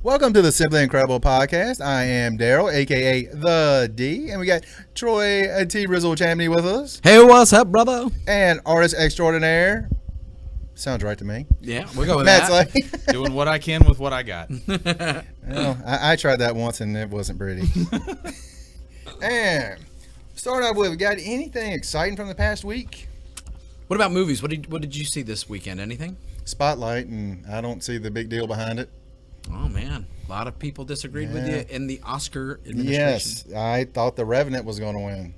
Welcome to the Simply Incredible podcast. I am Daryl, a.k.a. The D, and we got Troy T. Champney with us. Hey, what's up, brother? And artist extraordinaire. Sounds right to me. Yeah, we'll go with Matt's that. like, Doing what I can with what I got. well, I tried that once and it wasn't pretty. And start out with, got anything exciting from the past week? What about movies? What did you see this weekend? Anything? Spotlight, and I don't see the big deal behind it. Oh, man. A lot of people disagreed with you in the Oscar administration. Yes, I thought the Revenant was going to win.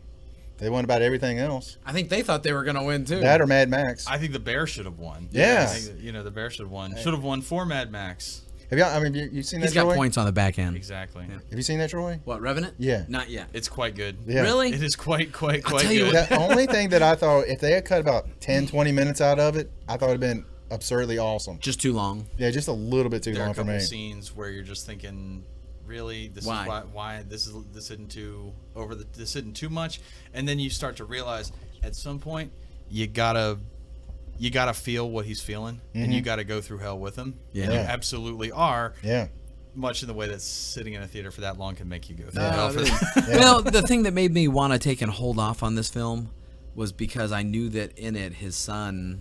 They won about everything else. I think they thought they were going to win, too. That or Mad Max. I think the Bear should have won. Yeah. I think, the Bear should have won. Should have won for Mad Max. Have y'all, you seen that, He's got Troy? points on the back end. Exactly. Yeah. Have you seen that, Troy? What, Revenant? Yeah. Not yet. It's quite good. Yeah. Really? It is quite tell you good. what- The only thing that I thought, if they had cut about 10, 20 minutes out of it, I thought it would have been absurdly awesome. Just too long. Yeah, just a little bit too There are a long for couple me. scenes where you're just thinking, really, this Why? is why this isn't too this isn't too much, and then you start to realize at some point you gotta feel what he's feeling, and you gotta go through hell with him. Yeah. And you Yeah. absolutely are. Yeah. Much in the way that sitting in a theater for that long can make you go through Yeah. hell for that. Well, the thing that made me want to take and hold off on this film was because I knew that in it, his son,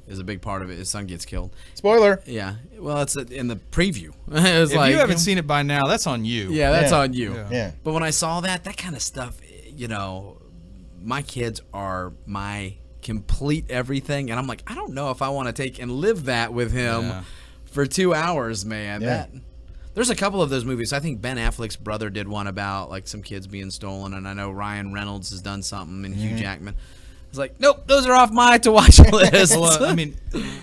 is a big part of it. His son gets killed. Spoiler. Yeah. Well, it's in the preview. It was If like, you haven't seen it by now, that's on you. yeah, that's Yeah. on you. Yeah. Yeah. But when I saw that kind of stuff, my kids are my complete everything, and I'm like, I don't know if I want to take and live that with him Yeah. for 2 hours, man. Yeah. There's a couple of those movies. I think Ben Affleck's brother did one about like some kids being stolen, and I know Ryan Reynolds has done something, and Hugh Jackman. It's like, nope, those are off my to-watch list. Well,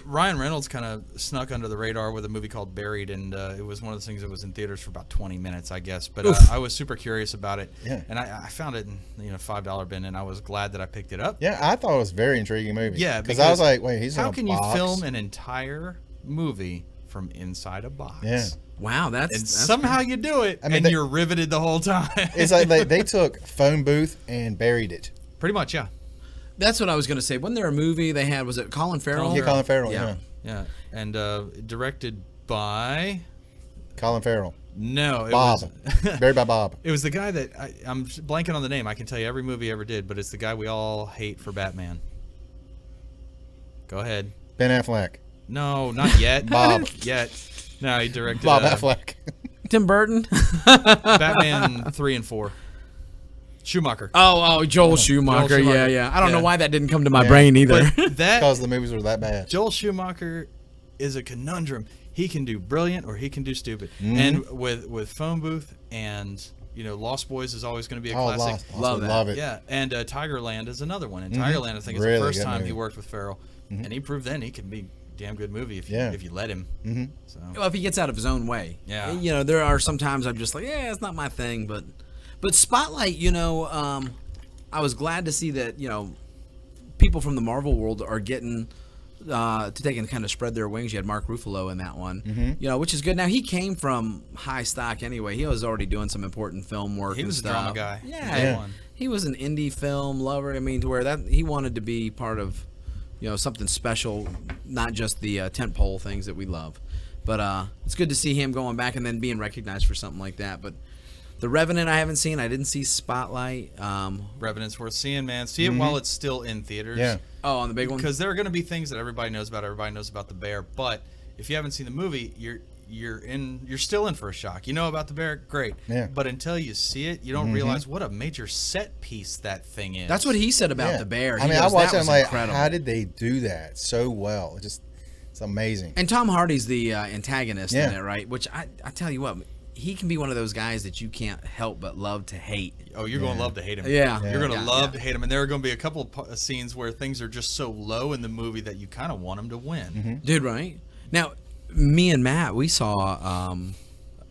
Ryan Reynolds kind of snuck under the radar with a movie called Buried, and it was one of those things that was in theaters for about 20 minutes, I guess. But I was super curious about it, Yeah. and I found it in $5 bin, and I was glad that I picked it up. Yeah, I thought it was a very intriguing movie. Yeah, because I was like, wait, he's in how a can box? you film an entire movie from inside a box? Yeah. Wow, And that's somehow you do it, I mean, and you're riveted the whole time. It's like they took phone booth and buried it. Pretty much, yeah. That's what I was going to say. Wasn't there a movie they had? Was it Colin Farrell? Yeah, Colin Farrell. Yeah. Yeah. Yeah, and directed by... Colin Farrell. No, it Bob. was... Buried by Bob. It was the guy that I'm blanking on the name. I can tell you every movie he ever did, but it's the guy we all hate for Batman. Go ahead. Ben Affleck. No, not yet. Bob. Yet. No, he directed Bob Affleck. Tim Burton? Batman 3 and 4. Schumacher. Joel Schumacher. Schumacher. Yeah. I don't know Yeah. why that didn't come to my Yeah. brain either. But that Because the movies were that bad. Joel Schumacher is a conundrum. He can do brilliant or he can do stupid. And with Phone Booth and Lost Boys is always going to be a classic. Lost. Love that. Love it. Yeah, and Tigerland is another one. And Tigerland, I think, is Really the first good time movie. he worked with Farrell, and he proved then he can be a damn good movie if Yeah. you let him. So Well, if he gets out of his own way. Yeah. There are sometimes I'm just like, yeah, it's not my thing. But Spotlight, I was glad to see that, people from the Marvel world are getting to take and kind of spread their wings. You had Mark Ruffalo in that one, which is good. Now, he came from high stock anyway. He was already doing some important film work he was and a stuff. drama guy. Yeah. He was an indie film lover. I mean, to where that he wanted to be part of, something special, not just the tentpole things that we love. But it's good to see him going back and then being recognized for something like that. But The Revenant I haven't seen. I didn't see Spotlight. Revenant's worth seeing, man. See it while it's still in theaters. Yeah. Oh, on the big one? Because there are going to be things that everybody knows about. Everybody knows about the bear, but if you haven't seen the movie, you're still in for a shock. You know about the bear, great. Yeah. But until you see it, you don't realize what a major set piece that thing is. That's what he said about Yeah. the bear. I He mean, I goes, watched that it. I'm was like, incredible. how did they do that so well? It's amazing. And Tom Hardy's the antagonist Yeah. in it, right? Which I tell you what, he can be one of those guys that you can't help but love to hate. Oh, you're going to love to hate him. Yeah. You're going to Yeah. love to hate him. And there are going to be a couple of scenes where things are just so low in the movie that you kind of want him to win. Dude, right? Now, me and Matt, we saw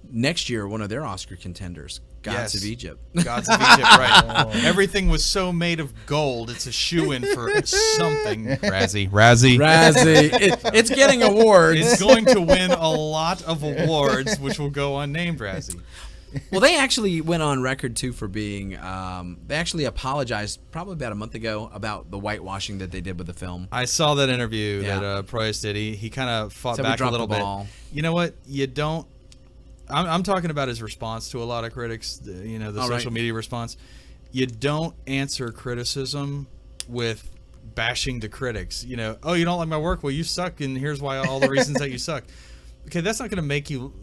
next year one of their Oscar contenders, Gods Yes. of Egypt. Gods of Egypt, right. Everything was so made of gold. It's a shoe-in for something. Razzie. Razzie. It's getting awards. It's going to win a lot of awards, which will go unnamed, Razzie. Well, they actually went on record, too, for being they actually apologized probably about a month ago about the whitewashing that they did with the film. I saw that interview Yeah. that Proyas did. He kind of fought Said we back a dropped little the bit. ball. You know what? You don't I'm talking about his response to a lot of critics. The social media response. You don't answer criticism with bashing the critics. Oh, you don't like my work? Well, you suck, and here's why all the reasons that you suck. Okay, that's not going to make you.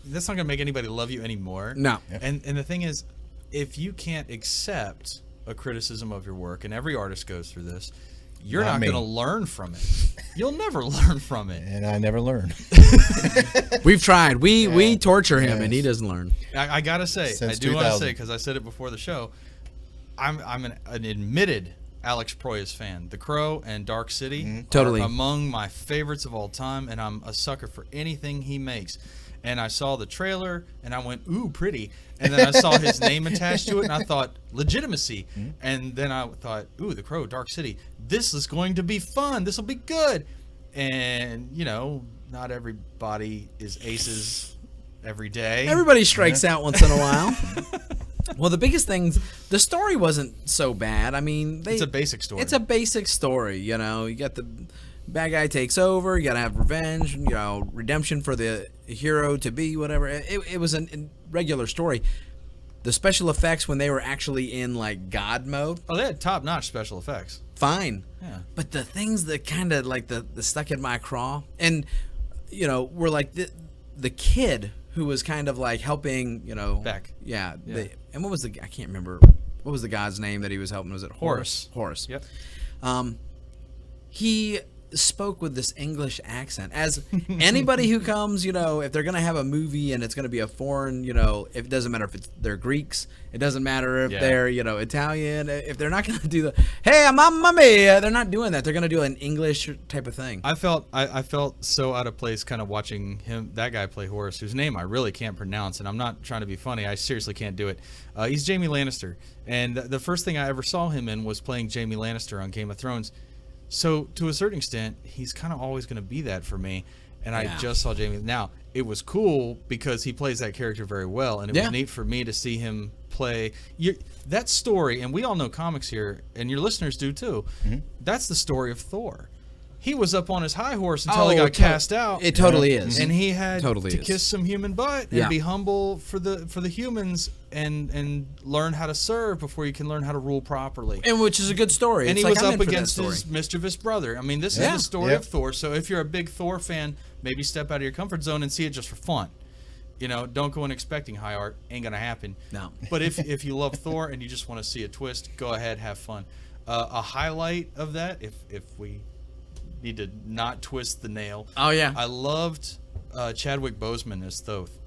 That's not going to make anybody love you anymore. No. And the thing is, if you can't accept a criticism of your work, and every artist goes through this, you're not going to learn from it. You'll never learn from it. And I never learn. We've tried. We torture him, and he doesn't learn. I gotta say, Since I do want to 2000. say, because I said it before the show, I'm an admitted Alex Proyas fan. The Crow and Dark City Totally. are among my favorites of all time, and I'm a sucker for anything he makes. And I saw the trailer, and I went, ooh, pretty. And then I saw his name attached to it, and I thought, legitimacy. And then I thought, ooh, The Crow, Dark City. This is going to be fun. This will be good. And, not everybody is aces every day. Everybody strikes out once in a while. Well, the biggest things, the story wasn't so bad. I mean, It's a basic story. It's a basic story, you got the bad guy takes over, you got to have revenge, redemption for the hero to be whatever. It was a regular story. The special effects when they were actually in like God mode, Oh, they had top-notch special effects. fine. Yeah. But the things that kind of like the stuck in my craw, and were like the kid who was kind of like helping, Beck. Yeah. Yeah. And what was I can't remember. What was the guy's name that he was helping? Was it Horace. Horace. Yep. He spoke with this English accent. As anybody who comes, if they're going to have a movie and it's going to be a foreign, it doesn't matter if they're Greeks. It doesn't matter if they're, Italian. If they're not going to do the, hey, I'm mommy. They're not doing that. They're going to do an English type of thing. I felt so out of place kind of watching that guy play Horace, whose name I really can't pronounce, and I'm not trying to be funny. I seriously can't do it. He's Jaime Lannister, and the first thing I ever saw him in was playing Jaime Lannister on Game of Thrones. So to a certain extent, he's kind of always going to be that for me. And I just saw Jaime. Now, it was cool because he plays that character very well, and it was neat for me to see him play that story. And we all know comics here, and your listeners do too. That's the story of Thor. He was up on his high horse until he got cast out. It totally is. And he had Totally to is. kiss some human butt and be humble for the humans and learn how to serve before you can learn how to rule properly. And which is a good story. And It's he like, was I'm up in for that against story. his mischievous brother. I mean, this is the story of Thor. So if you're a big Thor fan, maybe step out of your comfort zone and see it just for fun. Don't go in expecting high art. Ain't gonna happen. No. But if you love Thor and you just want to see a twist, go ahead, have fun. A highlight of that, if we need to not twist the nail. Oh, yeah. I loved Chadwick Boseman as Thoth,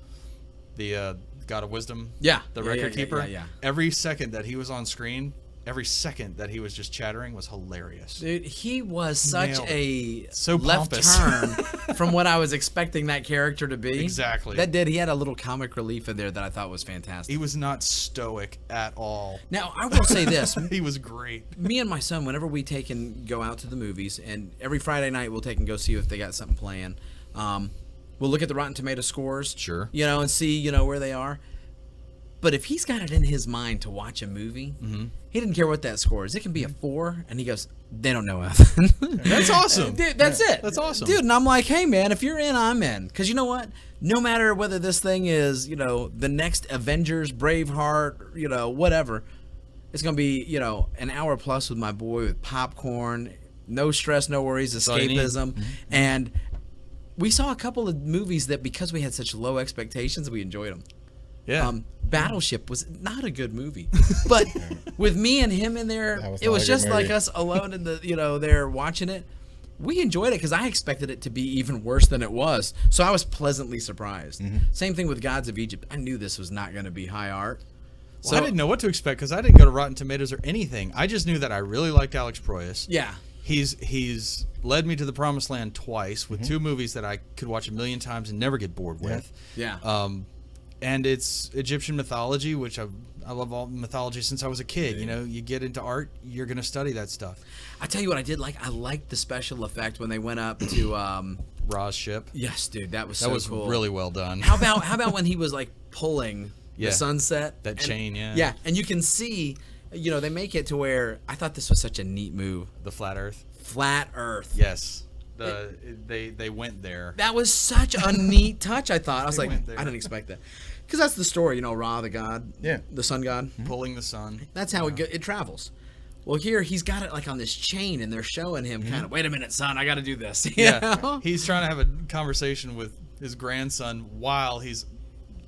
the God of Wisdom. Yeah. The Yeah, record yeah, keeper. yeah. Every second that he was on screen, every second that he was just chattering was hilarious. Dude, he was such Nailed a So left pompous. turn from what I was expecting that character to be. Exactly. He had a little comic relief in there that I thought was fantastic. He was not stoic at all. Now, I will say this. He was great. Me and my son, whenever we take and go out to the movies, and every Friday night we'll take and go see if they got something playing, we'll look at the Rotten Tomato scores. Sure. And see, where they are. But if he's got it in his mind to watch a movie, he didn't care what that score is. It can be a 4, and he goes, they don't know nothing. That's awesome. Dude, that's it. That's awesome. Dude, and I'm like, hey, man, if you're in, I'm in. Because you know what? No matter whether this thing is, the next Avengers, Braveheart, whatever, it's going to be, an hour plus with my boy with popcorn, no stress, no worries, all you need. escapism. And we saw a couple of movies that because we had such low expectations, we enjoyed them. Yeah. Battleship was not a good movie, but with me and him in there, it was just like us alone in the there watching it. We enjoyed it because I expected it to be even worse than it was, so I was pleasantly surprised. Same thing with Gods of Egypt. I knew this was not going to be high art. Well, I didn't know what to expect because I didn't go to Rotten Tomatoes or anything. I just knew that I really liked Alex Proyas. Yeah. He's led me to the promised land twice with 2 movies that I could watch a million times and never get bored with. Yeah. And it's Egyptian mythology, which I love all mythology since I was a kid. You get into art, you're going to study that stuff. I tell you what I did like. I liked the special effect when they went up to Ra's ship. Yes, dude, that was That so was cool. really well done. How about when he was like pulling the sunset? That chain, yeah. Yeah, and you can see, they make it to where I thought this was such a neat move. The flat Earth. Flat Earth. Yes. they went there. That was such a neat touch. I thought I was They like, went there. I didn't expect that, because that's the story. Ra, the god, the sun god. Pulling the sun. That's how it travels. Well, here he's got it like on this chain, and they're showing him kind of, wait a minute, son, I got to do this. You know? He's trying to have a conversation with his grandson while he's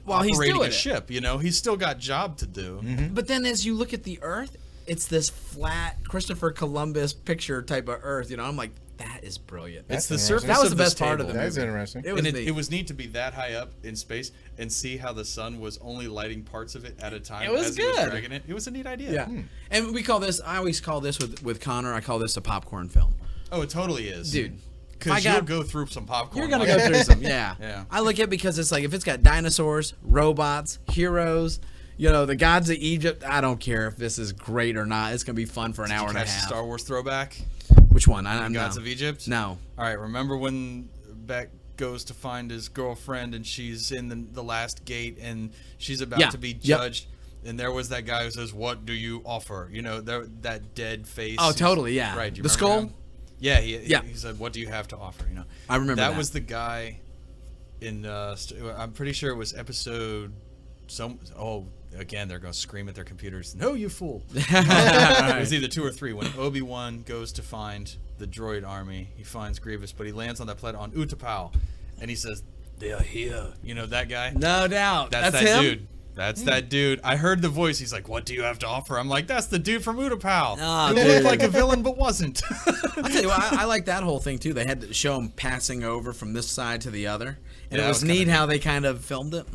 operating doing a ship. He's still got job to do. But then as you look at the Earth, it's this flat Christopher Columbus picture type of Earth. I'm like, that is brilliant. It's the surface. That was of the best this part of table. the That's movie. interesting. It was And neat. it was neat to be that high up in space and see how the sun was only lighting parts of it at a time. It was as he was good. dragging it. It was a neat idea. Yeah. And we call this, I always call this with Connor, I call this a popcorn film. Oh, it totally is, Dude. Because you'll go through some popcorn. You're gonna like go that. through some, yeah. Yeah. I look at it because it's like, if it's got dinosaurs, robots, heroes, the gods of Egypt. I don't care if this is great or not. It's gonna be fun for an hour and a Catch half. the Star Wars throwback. Which one? I'm Gods of Egypt. No. All right. Remember when Beck goes to find his girlfriend and she's in the last gate and she's about to be judged. And there was that guy who says, "What do you offer?" That dead face. Oh, totally. Yeah. Right. Do you The remember skull. him? Yeah. He said, "What do you have to offer?" I remember that. That was the guy in. I'm pretty sure it was episode. Again, they're going to scream at their computers. No, you fool. It was either 2 or 3 when Obi-Wan goes to find the droid army. He finds Grievous, but he lands on that planet on Utapau, and he says, "They are here." That guy? No doubt. That's that him? dude. That's that dude. I heard the voice. He's like, "What do you have to offer?" I'm like, "That's the dude from Utapau." Oh, Who dude. looked like a villain but wasn't. I'll tell you what, I like that whole thing too. They had to show him passing over from this side to the other, and Yeah, it was that was neat kinda how they kind of filmed it.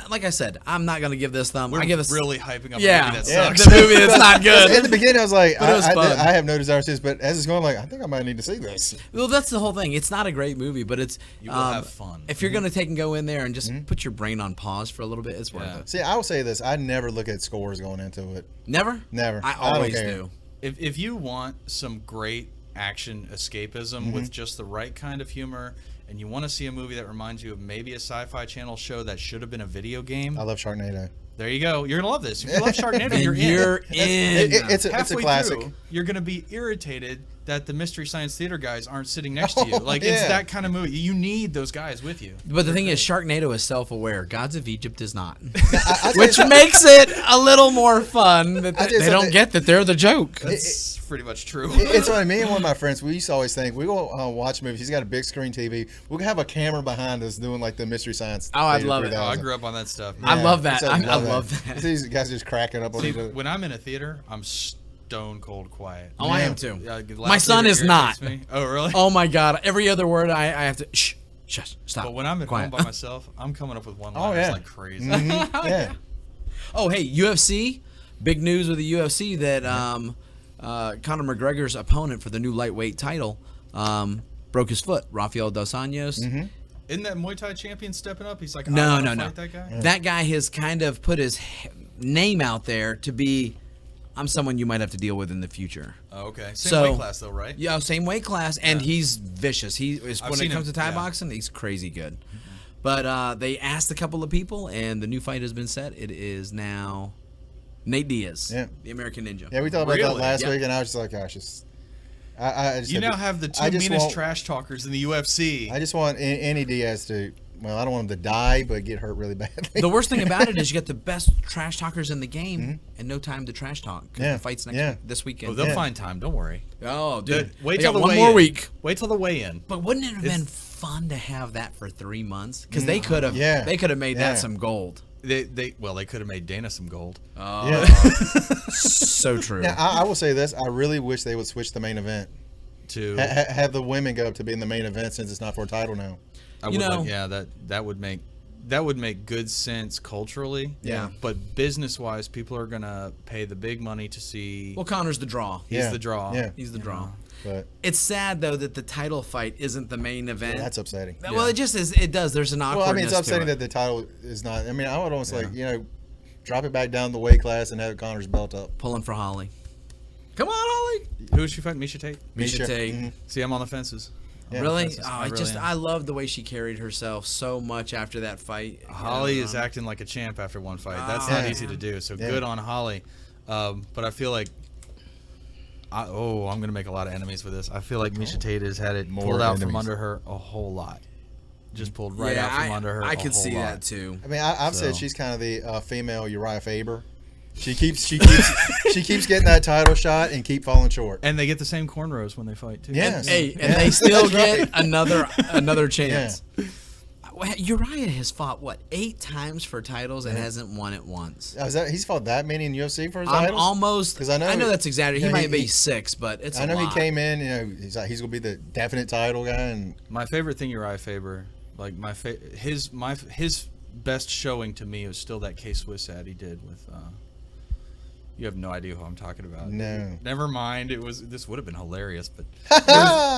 Like I said, I'm not going to give this thumb. We're I give this really hyping up yeah, a movie that Yeah. sucks. the movie that's not At good. the beginning, I was like, But it was fun. I have no desire to see this, but as it's going, I think I might need to see this. Well, that's the whole thing. It's not a great movie, but it's You will have fun. If you're going to take and go in there and just put your brain on pause for a little bit, it's worth Yeah. it. See, I will say this: I never look at scores going into it. Never? Never. I I don't always care. do. If you want some great action escapism with just the right kind of humor, and you want to see a movie that reminds you of maybe a Sci-Fi Channel show that should have been a video game, I love Sharknado. there you go. You're gonna love this. If you love Sharknado, And you're in. It's a Halfway classic. through, you're gonna be irritated that the Mystery Science Theater guys aren't sitting next to you. Oh, Like yeah. it's that kind of movie. You need those guys with you. But the thing is, Sharknado is self-aware. Gods of Egypt is not. I tell Which you- makes it a little more fun that I just they don't said get that they're the joke. That's pretty much true. It's funny. Me and one of my friends, we used to always think we go watch movies. He's got a big screen TV. We can have a camera behind us doing like the Mystery Science. Oh, I'd Theater love it. 3000. I grew up on that stuff. I love that. so I love that. These guys just cracking up on See, each other. when I'm in a theater, I'm stone cold quiet. Oh, I Yeah. am too. Loud My son theater is not. irritates me. Oh, really? Oh my God! Every other word I have to shush, stop. But when I'm at quiet. home by myself, I'm coming up with one-liners yeah. like crazy. Yeah. Oh, hey, UFC! Big news with the UFC that Conor McGregor's opponent for the new lightweight title broke his foot. Rafael dos Anjos. Isn't that Muay Thai champion stepping up? He's like, No, I no, wanna no. fight that guy? That guy has kind of put his name out there to be, I'm someone you might have to deal with in the future. Oh, okay. Same So- weight class though, right? Yeah, same weight class, and he's vicious. He is I've when seen it comes him, to Thai yeah. boxing, he's crazy good. But they asked a couple of people, and the new fight has been set. It is now Nate Diaz, Yeah. the American Ninja. Yeah, we talked about that Really? last Yeah. week, and I was just like, gosh, I just You have now to- have the I two just meanest want- trash talkers in the UFC. I just want any Diaz to. Well, I don't want him to die, but get hurt really badly. The worst thing about it is you get the best trash talkers in the game and no time to trash talk because Yeah. the fight's Yeah. this weekend. Oh, they'll Yeah. find time. Don't worry. Oh, dude. Wait They till got the one weigh-in. more week. Wait till the weigh-in. But wouldn't it have been fun to have that for 3 months? Because they could have Yeah. they could have made Yeah. that some gold. They could have made Dana some gold. Oh, Yeah. so true. Now, I will say this: I really wish they would switch the main event. To Have the women go up to be in the main event since it's not for a title now. I You would know- like, yeah, that would make good sense culturally. Yeah. But business wise, people are gonna pay the big money to see. Well, Connor's the draw. He's Yeah. the draw. Yeah. He's the draw. But It's sad though that the title fight isn't the main event. that's upsetting. Well, it just is. It does. There's an awkwardness. Well, I mean, it's upsetting to that the title is not. I mean, I would almost like drop it back down the weight class and have Connor's belt up. pulling for Holly. Come on, Holly. Who is she fighting? Misha Tate. Misha Tate. Mhm. See, I'm on the fences. Yeah. Really? Fences. Oh, I really am. I love the way she carried herself so much after that fight. Holly is acting like a champ after one fight. That's Oh, not yeah. easy to do. So Yeah. good on Holly. But I feel like I'm going to make a lot of enemies with this. I feel like Misha Tate has had it More pulled out from enemies. under her a whole lot. Just pulled right out from under her. I a could whole see lot. that too. I mean, I've So. said she's kind of the female Uriah Faber. She keeps getting that title shot and keep falling short. And they get the same cornrows when they fight too. Yes. Hey, and Yeah, they still that's get right. another chance. Well, Uriah has fought 8 times for titles and hasn't won it once. He's fought that many in UFC for his I'm titles? almost. 'Cause I know that's exaggerated. yeah, He might be 6, but it's. I know a lot. he came in. He's like he's gonna be the definite title guy, and My favorite thing, Uriah Faber, like his best showing to me was still that K-Swiss ad he did with. You have no idea who I'm talking about. No. Never mind. This would have been hilarious, but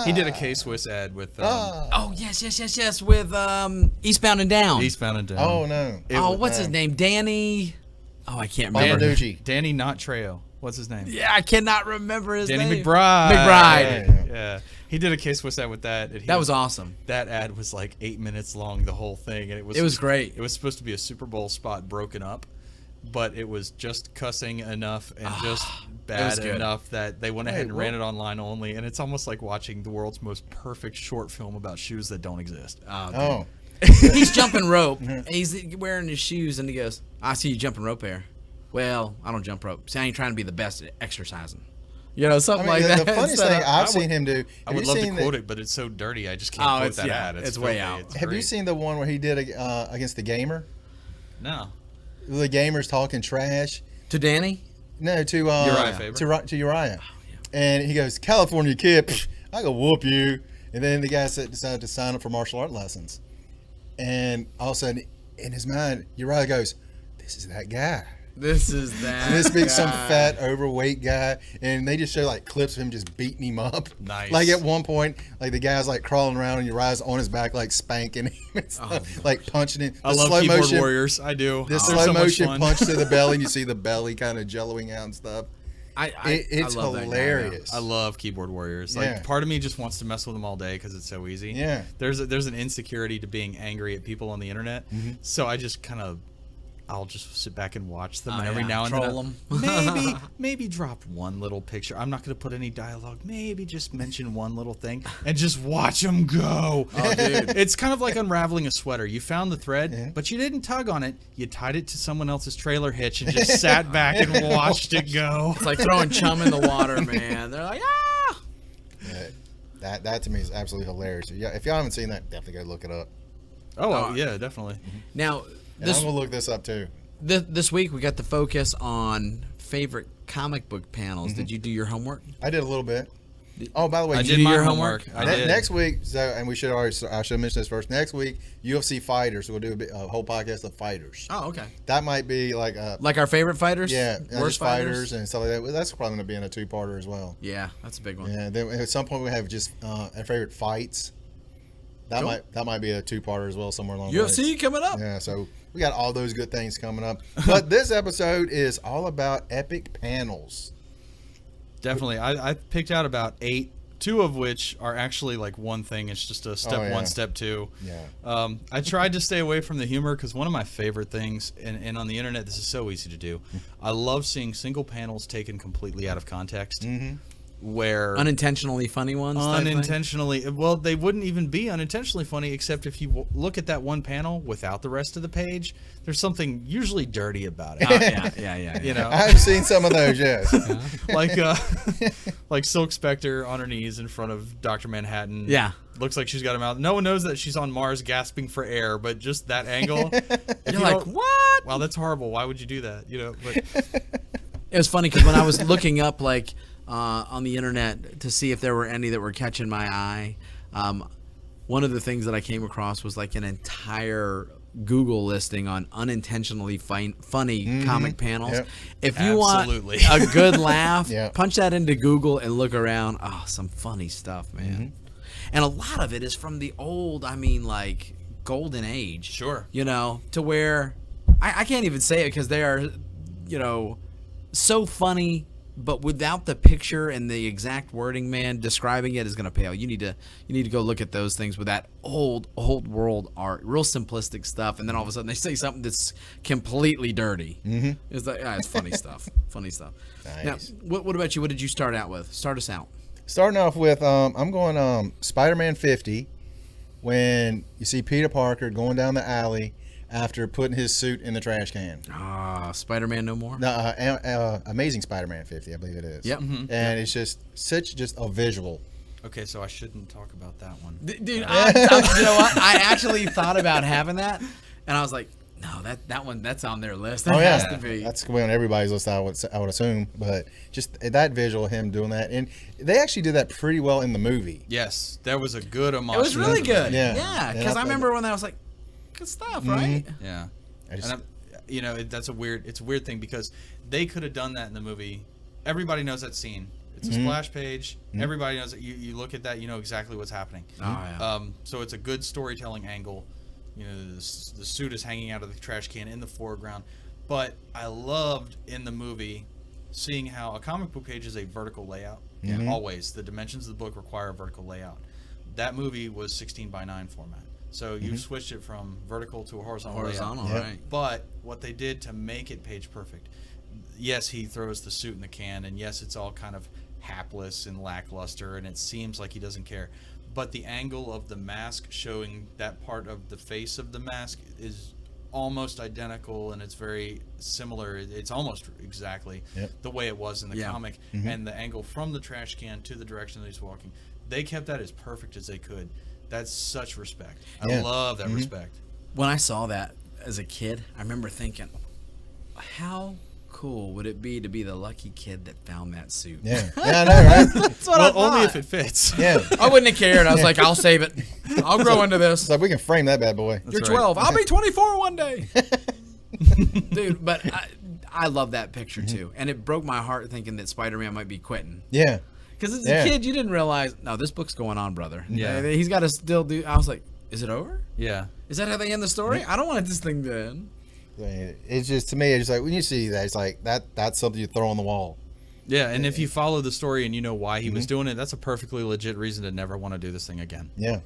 he did a K-Swiss ad with Oh yes, with Eastbound and Down. Eastbound and Down. oh no, What's his name? Danny. Oh, I can't remember. Banducci. Danny not Trejo. What's his name? Yeah, I cannot remember his Danny name. McBride. McBride. Yeah. He did a K-Swiss ad with that. And That was awesome. That ad was like 8 minutes long, the whole thing, and It was great. It was supposed to be a Super Bowl spot broken up, but it was just cussing enough and just bad good. enough that they went ahead and what? ran it online only, and it's almost like watching the world's most perfect short film about shoes that don't exist. Oh, He's jumping rope. And he's wearing his shoes, and he goes, "I see you jumping rope there." Well, I don't jump rope. See, I ain't trying to be the best at exercising. Something I mean, like that. the funniest thing I've seen him do. I would love to quote it, but it's so dirty, I just can't quote that ad. it's way filthy. out. It's Have you great. seen the one where he did against the gamer? No. The gamer's talking trash. To Danny? No, to Uriah Faber. to Uriah, and he goes, "California kid, pff, I go whoop you." And then the guy decided to sign up for martial art lessons, and all of a sudden, in his mind, Uriah goes, "This is that guy." This is that. And this big, some guy. fat, overweight guy, and they just show like clips of him just beating him up. Nice. Like at one point, like the guy's like crawling around, and Uriah's on his back, like spanking him and stuff, like punching him. I The love slow keyboard motion, warriors. I do. The They're slow so much motion fun. punch to the belly, and you see the belly kind of jelloing out and stuff. It's I love that guy, hilarious. I love keyboard warriors. Yeah. Like part of me just wants to mess with them all day because it's so easy. Yeah. There's an insecurity to being angry at people on the internet, so I just I'll just sit back and watch them, and every now and Troll then maybe drop one little picture. I'm not going to put any dialogue. Maybe just mention one little thing and just watch them go. Oh, dude. It's kind of like unraveling a sweater. You found the thread, but you didn't tug on it. You tied it to someone else's trailer hitch and just sat back and watched it go. It's like throwing chum in the water, man. They're like, ah! Yeah, that to me is absolutely hilarious. Yeah, if y'all haven't seen that, definitely go look it up. Oh, yeah, definitely. Now, And I'm gonna look this up too. this week we got to focus on favorite comic book panels. Did you do your homework? I did a little bit. Oh, by the way, I you did do my your homework. homework? I did. next week, and I should mention this first. Next week, UFC fighters. So we'll do a whole podcast of fighters. Oh, okay. That might be like Like our favorite fighters? yeah, Worst just fighters and stuff like that. That's probably gonna be in a 2-parter as well. Yeah, that's a big one. Yeah. Then at some point we have just our favorite fights. That Cool. might be a 2-parter as well, somewhere along the way. UFC coming up. Yeah, so we got all those good things coming up. But this episode is all about epic panels. Definitely. I picked out about 8, 2 of which are actually like one thing. It's just a step Oh, yeah. 1, step 2. Yeah. I tried to stay away from the humor because one of my favorite things, and on the internet this is so easy to do, I love seeing single panels taken completely out of context. Where Unintentionally funny ones? type thing? unintentionally, well, they wouldn't even be unintentionally funny, except if you look at that one panel without the rest of the page, there's something usually dirty about it. Oh, yeah. You know, I've seen some of those, yes. like Silk Spectre on her knees in front of Dr. Manhattan. Yeah. Looks like she's got a mouth. No one knows that she's on Mars gasping for air, but just that angle. You're like, what? Wow, that's horrible. Why would you do that? You know, but It was funny because when I was looking up on the internet to see if there were any that were catching my eye, one of the things that I came across was like an entire Google listing on unintentionally funny comic panels. Yep. If you Absolutely. want a good laugh, Yeah. punch that into Google and look around. Oh, some funny stuff, man. And a lot of it is from the old, like golden age. Sure. You know, to where I can't even say it because they are, so funny but without the picture and the exact wording, man, describing it is going to pale. You need to go look at those things with that old world art, real simplistic stuff, and then all of a sudden they say something that's completely dirty. Mm-hmm. It's like, it's funny stuff. Funny stuff. Nice. Now, what about you? What did you start out with? Start us out. Starting off with, I'm going Spider-Man 50, when you see Peter Parker going down the alley after putting his suit in the trash can. Spider-Man No More? No, Amazing Spider-Man 50, I believe it is. Yep. Mm-hmm. And it's just a visual. Okay, so I shouldn't talk about that one. Dude, you know what? I actually thought about having that, and I was like, no, that one, that's on their list. That has to be. That's going on everybody's list, I would assume. But just that visual, him doing that, and they actually did that pretty well in the movie. Yes, that was a good homage. It was really good. Yeah. Because I remember when I was like, good stuff, right? Yeah. It's a weird thing because they could have done that in the movie. Everybody knows that scene. It's a splash page. Everybody knows it. You look at that, you know exactly what's happening. Oh, yeah. So it's a good storytelling angle. You know, the suit is hanging out of the trash can in the foreground. But I loved in the movie seeing how a comic book page is a vertical layout. Yeah. Always. The dimensions of the book require a vertical layout. That movie was 16:9 format. So you switched it from vertical to a horizontal layout. Right. But what they did to make it page perfect, yes, he throws the suit in the can, and yes, it's all kind of hapless and lackluster, and it seems like he doesn't care. But the angle of the mask showing that part of the face of the mask is almost identical, and it's very similar. It's almost exactly the way it was in the comic. And the angle from the trash can to the direction that he's walking, they kept that as perfect as they could. That's such respect. I love that respect. When I saw that as a kid, I remember thinking, how cool would it be to be the lucky kid that found that suit? Yeah, I know, right? That's what I thought. Only if it fits. Yeah. I wouldn't have cared. I was like, I'll save it. I'll grow into this. It's like, we can frame that bad boy. You're 12. I'll be 24 one day. Dude, but I love that picture too. And it broke my heart thinking that Spider-Man might be quitting. Yeah. Because as a kid, you didn't realize, no, this book's going on, brother. Yeah. He's got to still do. I was like, is it over? Yeah. Is that how they end the story? I don't want this thing to end. It's just, to me, it's just like, when you see that, it's like, that's something you throw on the wall. Yeah, and if you follow the story and you know why he was doing it, that's a perfectly legit reason to never want to do this thing again. Yeah.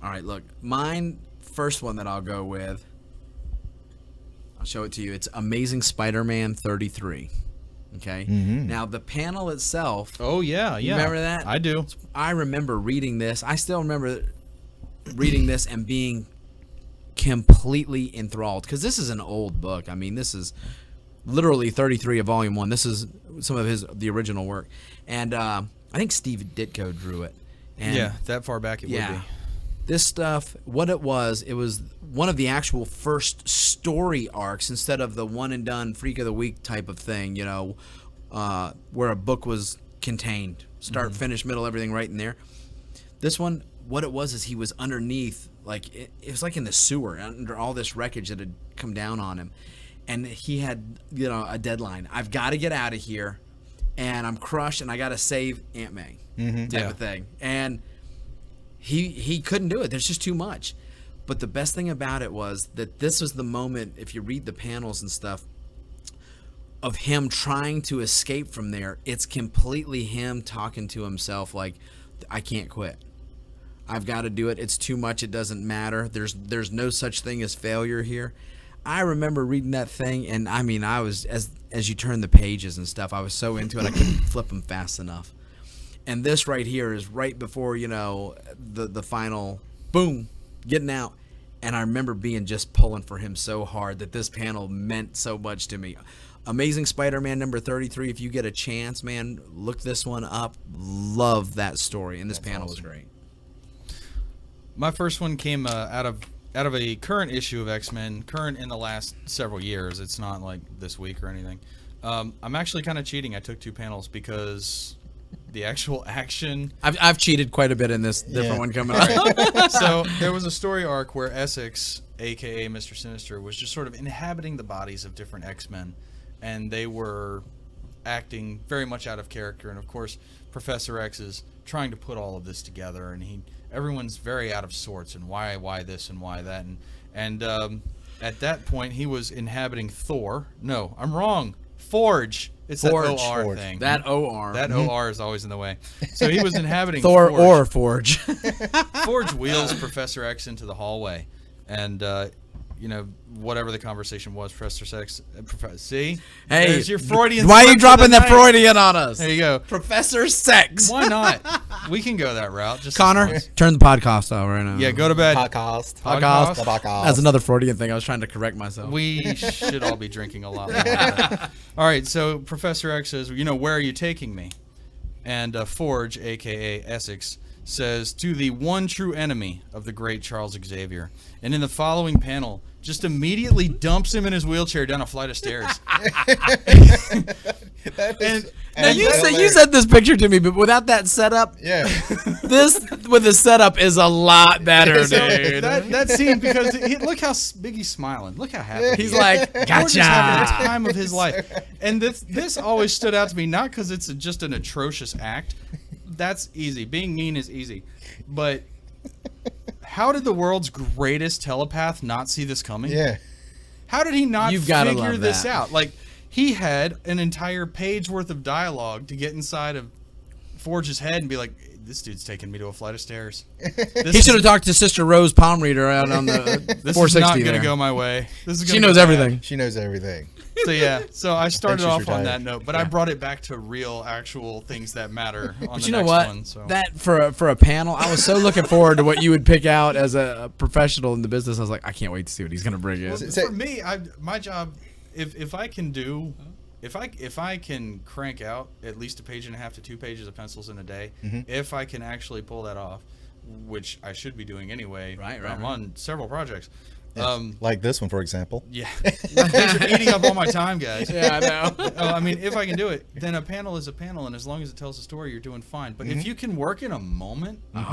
All right, look, mine, first one that I'll go with, I'll show it to you. It's Amazing Spider-Man 33. Okay? Now, the panel itself. Oh, yeah. You remember that? I do. I remember reading this. I still remember reading this and being completely enthralled, because this is an old book. I mean, this is literally 33 of volume 1. This is some of the original work, and I think Steve Ditko drew it. And yeah, that far back it would be. This stuff, what it was one of the actual first story arcs instead of the one and done Freak of the Week type of thing, you know, where a book was contained, start, finish, middle, everything right in there. This one, what it was is he was underneath, like it was like in the sewer under all this wreckage that had come down on him, and he had, you know, a deadline. I've got to get out of here, and I'm crushed, and I got to save Aunt May, type of thing. And he couldn't do it. There's just too much. But the best thing about it was that this was the moment, if you read the panels and stuff, of him trying to escape from there. It's completely him talking to himself like, I can't quit. I've got to do it. It's too much. It doesn't matter. There's no such thing as failure here. I remember reading that thing, and I mean, I was, as you turn the pages and stuff, I was so into it I couldn't flip them fast enough. And this right here is right before, you know, the final boom, getting out. And I remember being just pulling for him so hard that this panel meant so much to me. Amazing Spider-Man number 33. If you get a chance, man, look this one up. Love that story, and this panel was great. My first one came out of a current issue of X-Men, current in the last several years. It's not like this week or anything. I'm actually kind of cheating. I took 2 panels because the actual action. I've cheated quite a bit in this different one coming up. So there was a story arc where Essex, aka Mr. Sinister, was just sort of inhabiting the bodies of different X-Men, and they were acting very much out of character. And of course, Professor X is trying to put all of this together, and everyone's very out of sorts, and why this and why that, and at that point he was inhabiting Thor. No, I'm wrong. Forge. It's Forge. that OR Forge. thing. That OR. That OR is always in the way. So he was inhabiting Thor Forge. or Forge. Forge wheels Professor X into the hallway, and whatever the conversation was, Professor X. See, Hey, there's your Freudian. why are you slip of dropping the that night. Freudian on us? There you go. Professor Sex. Why not? We can go that route. Just Connor, as turn the podcast off right now. yeah, go to bed. Podcast. Podcast. The podcast. That's another Freudian thing. I was trying to correct myself. We should all be drinking a lot more. All right, so Professor X says, where are you taking me? And Forge, a.k.a. Essex, says, to the one true enemy of the great Charles Xavier. And in the following panel, just immediately dumps him in his wheelchair down a flight of stairs. Now you said this picture to me, but without that setup, Yeah. this with the setup is a lot better, So dude. that scene, because look how big he's smiling. Look how happy He's he is. like, Forge is having the gotcha. time of his life. And this always stood out to me, not because it's just an atrocious act. That's easy. Being mean is easy. But how did the world's greatest telepath not see this coming? Yeah. How did he not You've gotta figure love this that. out? Like, he had an entire page worth of dialogue to get inside of Forge's head and be like, this dude's taking me to a flight of stairs. He should have talked to Sister Rose Palm Reader out on the This 460 is not going there. to go my way. This is She gonna knows go bad. everything. She knows everything. So yeah, so I started she's off on retired. that note, but I brought it back to real, actual things that matter on But the you know next what? one. So. That for a panel, I was so looking forward to what you would pick out as a professional in the business. I was like, I can't wait to see what he's gonna bring in. For me, my job, if I can crank out at least a page and a half to 2 pages of pencils in a day, if I can actually pull that off, which I should be doing anyway. Right, I'm on several projects. Like this one, for example. Yeah, thanks for eating up all my time, guys. Yeah, I know. I mean, if I can do it, then a panel is a panel, and as long as it tells a story, you're doing fine. But if you can work in a moment and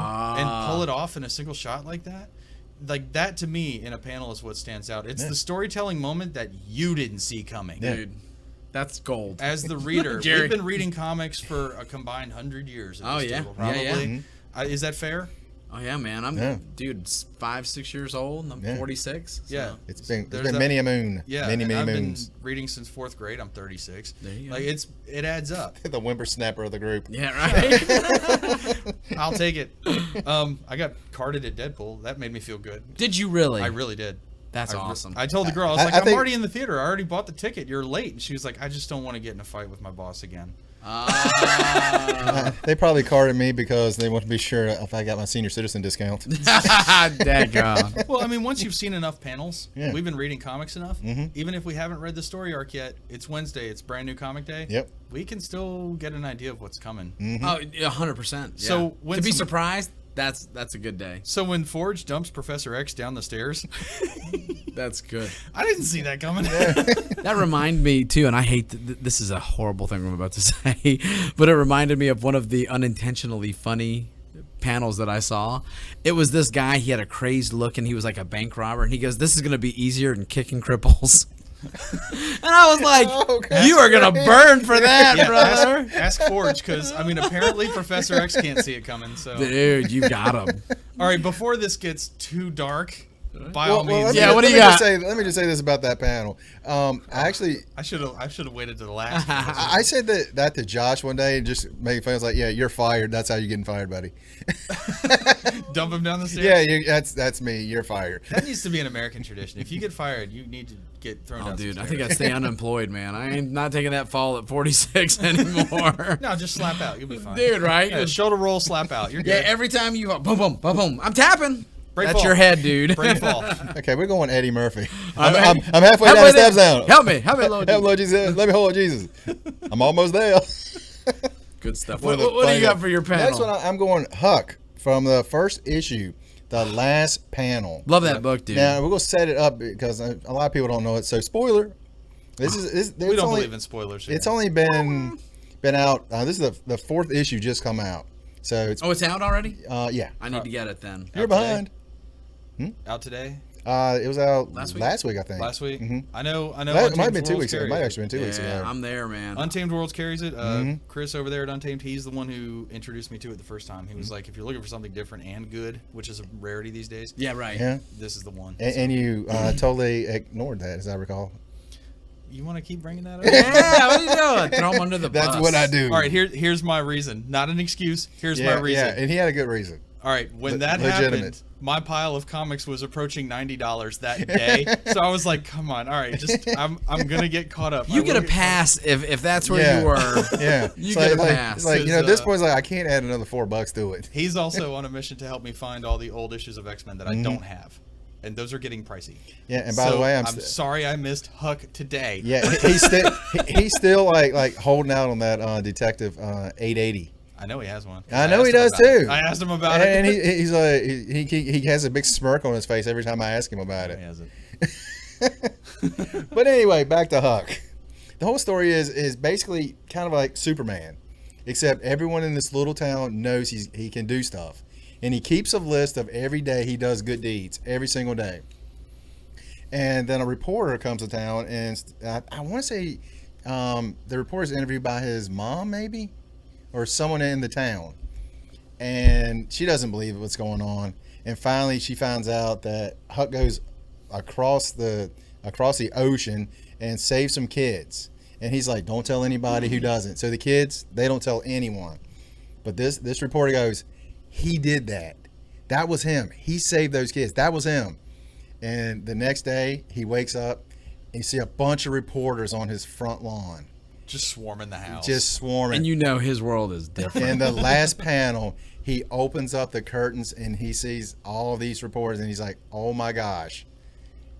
pull it off in a single shot like that to me in a panel is what stands out. It's the storytelling moment that you didn't see coming. Yeah. Dude, that's gold. As the reader, Jerry. we've been reading comics for a combined 100 years. At this table, probably. Yeah. Is that fair? Oh yeah, man. I'm dude, 5-6 years old. And I'm 46. So. Yeah. It's been There's that- many a moon. Yeah, Many, and many I've moons. been reading since 4th grade. I'm 36. There you go. Like it adds up. The whippersnapper of the group. Yeah, right. I'll take it. I got carded at Deadpool. That made me feel good. Did you really? I really did. That's awesome. I told the girl, I was I like, I'm think- already in the theater. I already bought the ticket. You're late. And she was like, I just don't want to get in a fight with my boss again. They probably carded me because they want to be sure if I got my senior citizen discount. Daggone. Well, I mean, once you've seen enough panels, Yeah. we've been reading comics enough. Even if we haven't read the story arc yet, it's Wednesday. It's brand new comic day. Yep. We can still get an idea of what's coming. Oh, 100%. Yeah. So when to be some- surprised, that's a good day. So when Forge dumps Professor X down the stairs, That's good. I didn't see that coming. That reminded me too, and I hate this is a horrible thing I'm about to say, but it reminded me of one of the unintentionally funny panels that I saw. It was this guy. He had a crazed look, and he was like a bank robber. And he goes, "This is going to be easier than kicking cripples." And I was like, Okay. "You are going to burn for that, Yeah, brother." ask Forge, because I mean, apparently Professor X can't see it coming. So, Dude, you got him. all right, before this gets too dark, by all means, let me- Yeah, what do you let me got? Let me just say this about that panel. I I should have waited to the last. I said that to Josh one day and just made fun. I was like, "Yeah, you're fired. That's how you're getting fired, buddy." Dump him down the stairs. Yeah, that's me. You're fired. That needs to be an American tradition. If you get fired, you need to get thrown Oh, down. dude, some I think stairs. I'd stay unemployed, man. I ain't not taking that fall at 46 anymore. No, just slap out. You'll be fine. Dude, right? Yeah, shoulder roll, slap out. You're Yeah, good. every time you boom, boom, boom, boom, I'm tapping. Break That's fall. your head, dude. Brain fall. Okay, we're going Eddie Murphy. I'm- I'm halfway down the steps down. Help me, Lord. Help Lord Jesus. Let me hold Jesus. I'm almost there. Good stuff. One What, of the what do you got funny- for your panel? Next one, I'm going Huck from the first issue, the last panel. Love that book, dude. Now we're gonna set it up because a lot of people don't know it. So spoiler. We don't believe in spoilers here. It's only been out. This is the fourth issue just come out. So it's Oh, it's out already? yeah. I need to get it then. You're today? behind. out today, It was out Last last week? week, I think. last week. Mhm. I know. That might have Untamed been 2 Worlds weeks ago. It carries might have it. actually been 2 weeks Yeah, ago. I'm there, man. Untamed Worlds carries it. Chris over there at Untamed, he's the one who introduced me to it the first time. He was like, if you're looking for something different and good, which is a rarity these days, Yeah, right. Yeah. this is the one. And you totally ignored that, as I recall. You want to keep bringing that up? Yeah, what are you doing? Throw him under the bus. That's what I do. All right, here's my reason. Not an excuse. Here's my reason. Yeah, and he had a good reason. All right, when that legitimate. happened, my pile of comics was approaching $90 that day. So I was like, come on, all right, I'm gonna get caught up. You get a pass if that's where you were. Yeah, You so get a like, pass. Like, at this point, it's like I can't add another $4 to it. He's also on a mission to help me find all the old issues of X-Men that I don't have. And those are getting pricey. Yeah, and by the way, I'm sorry I missed Huck today. Yeah, he's still like holding out on that Detective 880. I know he has one. I know he does too. I asked him about it. And he's like he has a big smirk on his face every time I ask him about it. He has it. But anyway, back to Huck. The whole story is basically kind of like Superman, except everyone in this little town knows he can do stuff, and he keeps a list of every day he does good deeds, every single day. And then a reporter comes to town, and I want to say the reporter is interviewed by his mom, maybe, or someone in the town, and she doesn't believe what's going on. And finally, she finds out that Huck goes across the ocean and saves some kids. And he's like, "Don't tell anybody who doesn't." So the kids, they don't tell anyone. But this reporter goes, "He did that. That was him. He saved those kids. That was him." And the next day, he wakes up and you see a bunch of reporters on his front lawn. Just swarming the house. Just swarming. And you know his world is different. In the last panel, he opens up the curtains and he sees all these reporters and he's like, "Oh my gosh."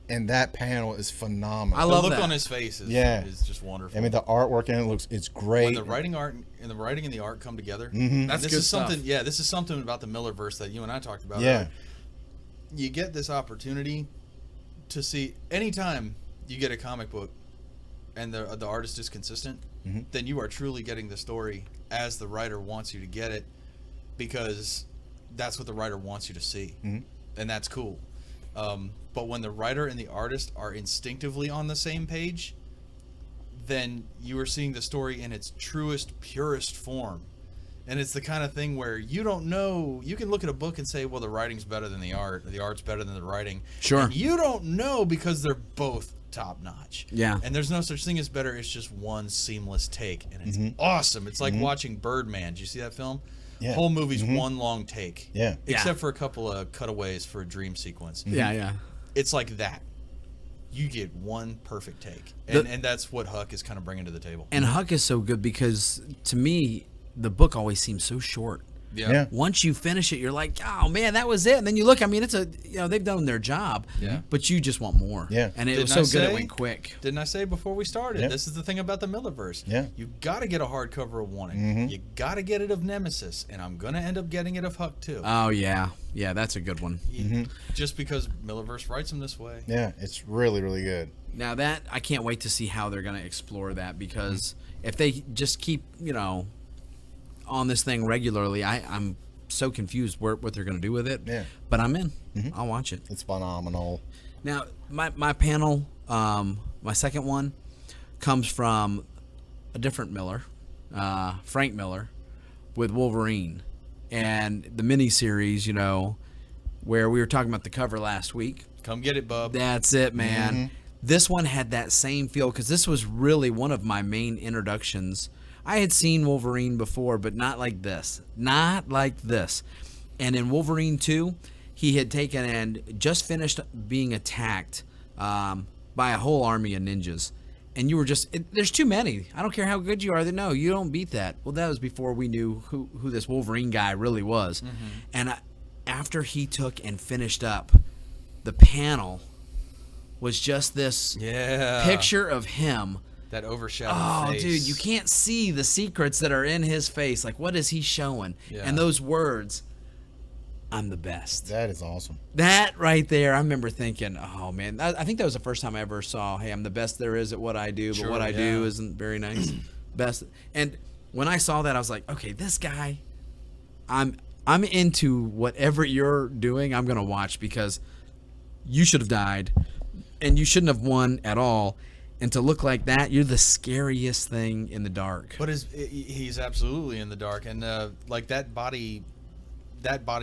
And that panel is phenomenal. I love the look that. on his face is just wonderful. I mean, the artwork in it it's great. When the writing and the art come together, That's this good is something. stuff. Yeah, this is something about the Millerverse that you and I talked about. Yeah. earlier. You get this opportunity to see anytime you get a comic book and the artist is consistent, then you are truly getting the story as the writer wants you to get it, because that's what the writer wants you to see, and that's cool. But when the writer and the artist are instinctively on the same page, then you are seeing the story in its truest, purest form. And it's the kind of thing where you don't know. You can look at a book and say, well, the writing's better than the art, or the art's better than the writing. Sure. And you don't know because they're both top notch. Yeah. And there's no such thing as better. It's just one seamless take. And it's awesome. It's like watching Birdman. Did you see that film? Yeah. Whole movie's one long take. Yeah. Except for a couple of cutaways for a dream sequence. Yeah. It's like that. You get one perfect take. And that's what Huck is kind of bringing to the table. And Huck is so good because, to me, the book always seems so short. Yeah. Once you finish it, you're like, "Oh man, that was it." And then you look. I mean, it's they've done their job. Yeah. But you just want more. Yeah. And it was Didn't so I good it say- went quick. Didn't I say before we started? Yeah. This is the thing about the Millerverse. Yeah. You got to get a hardcover of Wanted. You got to get it of Nemesis, and I'm gonna end up getting it of Huck too. Oh yeah, that's a good one. Just because Millerverse writes them this way. Yeah, it's really, really good. Now that I can't wait to see how they're going to explore that, because if they just keep on this thing regularly, I'm so confused what they're going to do with it. Yeah. But I'm in. I'll watch it. It's phenomenal. Now my panel, my second one, comes from a different Miller, Frank Miller, with Wolverine, and the miniseries. Where we were talking about the cover last week. Come get it, bub. That's it, man. This one had that same feel, because this was really one of my main introductions. I had seen Wolverine before, but not like this. Not like this. And in Wolverine 2, he had taken and just finished being attacked by a whole army of ninjas. And you were there's too many. I don't care how good you are. No, you don't beat that. Well, that was before we knew who this Wolverine guy really was. And after he took and finished up, the panel was just this picture of him. That overshadowed face. Dude, you can't see the secrets that are in his face. Like, what is he showing? Yeah. And those words, "I'm the best." That is awesome. That right there, I remember thinking, oh, man. I think that was the first time I ever saw, hey, I'm the best there is at what I do, but what I do isn't very nice. Best. And when I saw that, I was like, okay, this guy, I'm into whatever you're doing, I'm going to watch, because you should have died, and you shouldn't have won at all. And to look like that, you're the scariest thing in the dark. But he's absolutely in the dark, and like that body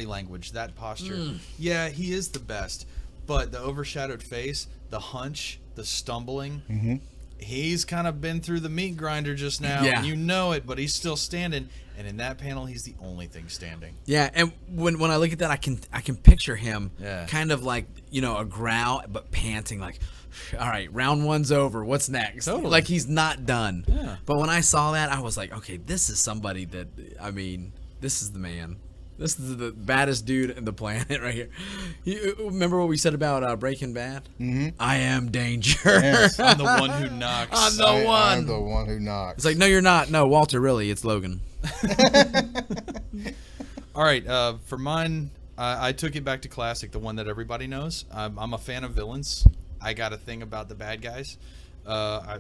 language, that posture. Yeah, he is the best. But the overshadowed face, the hunch, the stumbling, he's kind of been through the meat grinder just now, Yeah. and you know it, but he's still standing. And in that panel, he's the only thing standing. Yeah, and when I look at that, I can picture him Yeah. kind of like, you know, a growl but panting, like, all right, round one's over. What's next? Totally. Like he's not done. Yeah. But when I saw that, I was like, okay, this is somebody that, I mean, this is the man. This is the baddest dude in the planet right here. You remember what we said about Breaking Bad? Mm-hmm. I am danger. Yes. I'm the one who knocks. I'm the one. I'm the one who knocks. It's like, no, you're not. No, Walter, really, it's Logan. All right, for mine, I took it back to classic, the one that everybody knows. I'm a fan of villains. I got a thing about the bad guys. I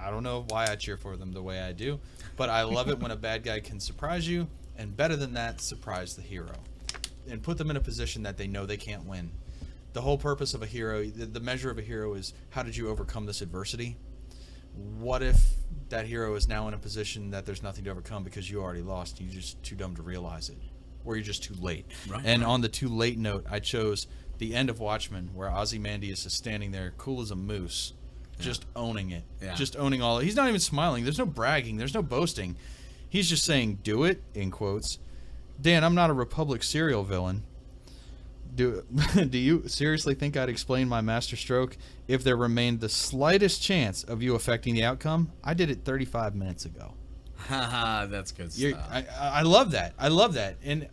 don't know why I cheer for them the way I do, but I love it when a bad guy can surprise you, and better than that, surprise the hero, and put them in a position that they know they can't win. The whole purpose of a hero, the measure of a hero is how did you overcome this adversity? What if that hero is now in a position that there's nothing to overcome because you already lost and you're just too dumb to realize it, or you're just too late? Right. And on the too late note, I chose the end of Watchmen, where Ozymandias is standing there cool as a moose, just owning it, just owning all. He's not even smiling. There's no bragging. There's no boasting. He's just saying, "Do it," in quotes. Dan, I'm not a Republic serial villain. Do you seriously think I'd explain my masterstroke if there remained the slightest chance of you affecting the outcome? I did it 35 minutes ago. Haha, that's good stuff. I love that. I love that. And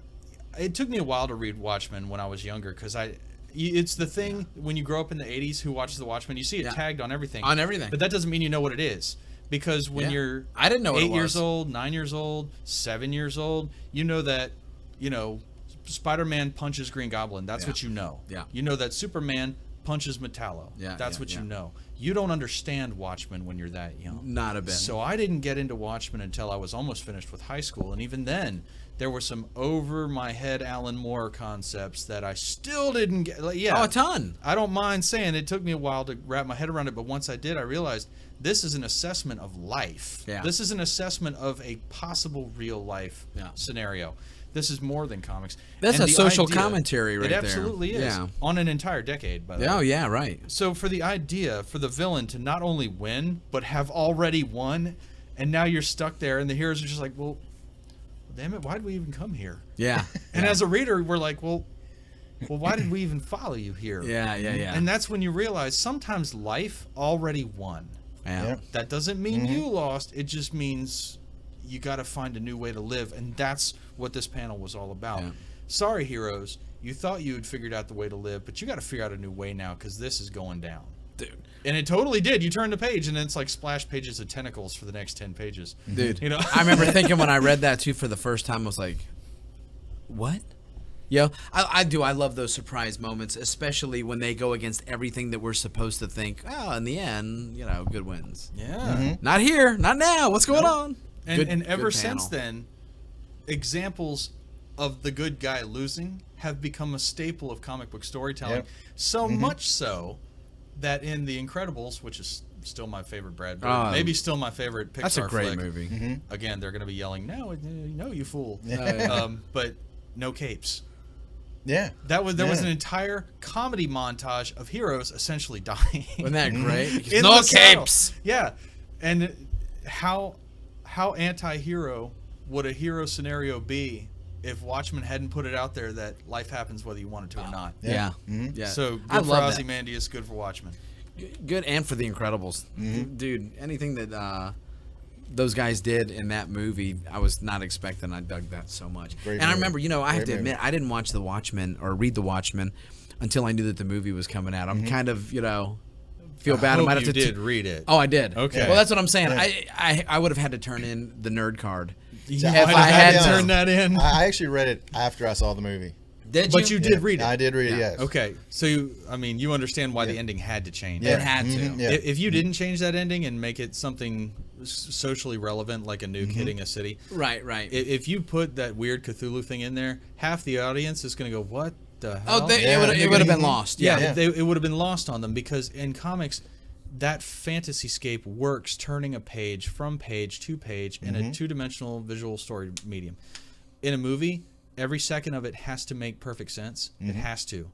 it took me a while to read Watchmen when I was younger, because it's the thing when you grow up in the 80s who watches the Watchmen, you see it tagged on everything. On everything. But that doesn't mean you know what it is. Because when you're I didn't know what 8 it was. years old, 9 years old, 7 years old, you know that, Spider-Man punches Green Goblin. That's what you know. Yeah. You know that Superman punches Metallo. That's what you know. You don't understand Watchmen when you're that young. Not a bit. So I didn't get into Watchmen until I was almost finished with high school. And even then, there were some over-my-head Alan Moore concepts that I still didn't get. Oh, a ton. I don't mind saying it took me a while to wrap my head around it, but once I did, I realized this is an assessment of life. Yeah. This is an assessment of a possible real-life scenario. This is more than comics. That's And a the social idea- commentary right It there. absolutely is. Yeah. On an entire decade, by the way. Oh, yeah, right. So for the idea for the villain to not only win, but have already won, and now you're stuck there, and the heroes are just like, well, damn it, why did we even come here? Yeah. And as a reader, we're like, well, why did we even follow you here? Yeah. And that's when you realize sometimes life already won. Yeah. Yep. That doesn't mean you lost. It just means you got to find a new way to live, and that's what this panel was all about. Yeah. Sorry, heroes. You thought you had figured out the way to live, but you got to figure out a new way now, because this is going down. Dude. And it totally did. You turn the page, and it's like splash pages of tentacles for the next 10 pages. Dude, I I remember thinking when I read that too for the first time, I was like, what? Yo, I do. I love those surprise moments, especially when they go against everything that we're supposed to think. Oh, in the end, good wins. Yeah. Not here, not now. What's going on? And ever good since panel. then, examples of the good guy losing have become a staple of comic book storytelling. Yep. So much so that in The Incredibles, which is still my favorite Brad Bird, maybe still my favorite Pixar That's a great flick. movie. Again, they're going to be yelling, "No, you fool!" Yeah. But no capes. Yeah. There was an entire comedy montage of heroes essentially dying. Wasn't that great? In No the saddle. capes. Yeah, and how anti-hero would a hero scenario be if Watchmen hadn't put it out there that life happens whether you want it to or not? Yeah. Mm-hmm. Yeah. So good I for love that. Ozymandias, good for Watchmen. Good, and for The Incredibles. Dude, anything that those guys did in that movie, I was not expecting. I dug that so much. Great and I movie. remember, I have Great to movie. admit, I didn't watch The Watchmen or read The Watchmen until I knew that the movie was coming out. I'm kind of, feel bad. I hope might have you to did read it. Oh, I did. Okay. Well, that's what I'm saying. Yeah. I would have had to turn in the nerd card. You If might I have had to to- turn that in. I actually read it after I saw the movie. Did But you did read it. I did read it, yes. Okay, so you understand why the ending had to change. Yeah. It had to. Mhm, yeah. If you didn't change that ending and make it something socially relevant, like a nuke hitting a city, Right, right. if you put that weird Cthulhu thing in there, half the audience is going to go, "What the hell?" It would have been lost. Yeah, Yeah. it would have been lost on them, because in comics, that fantasy-scape works turning a page from page to page in a two-dimensional visual story medium. In a movie, every second of it has to make perfect sense. It has to.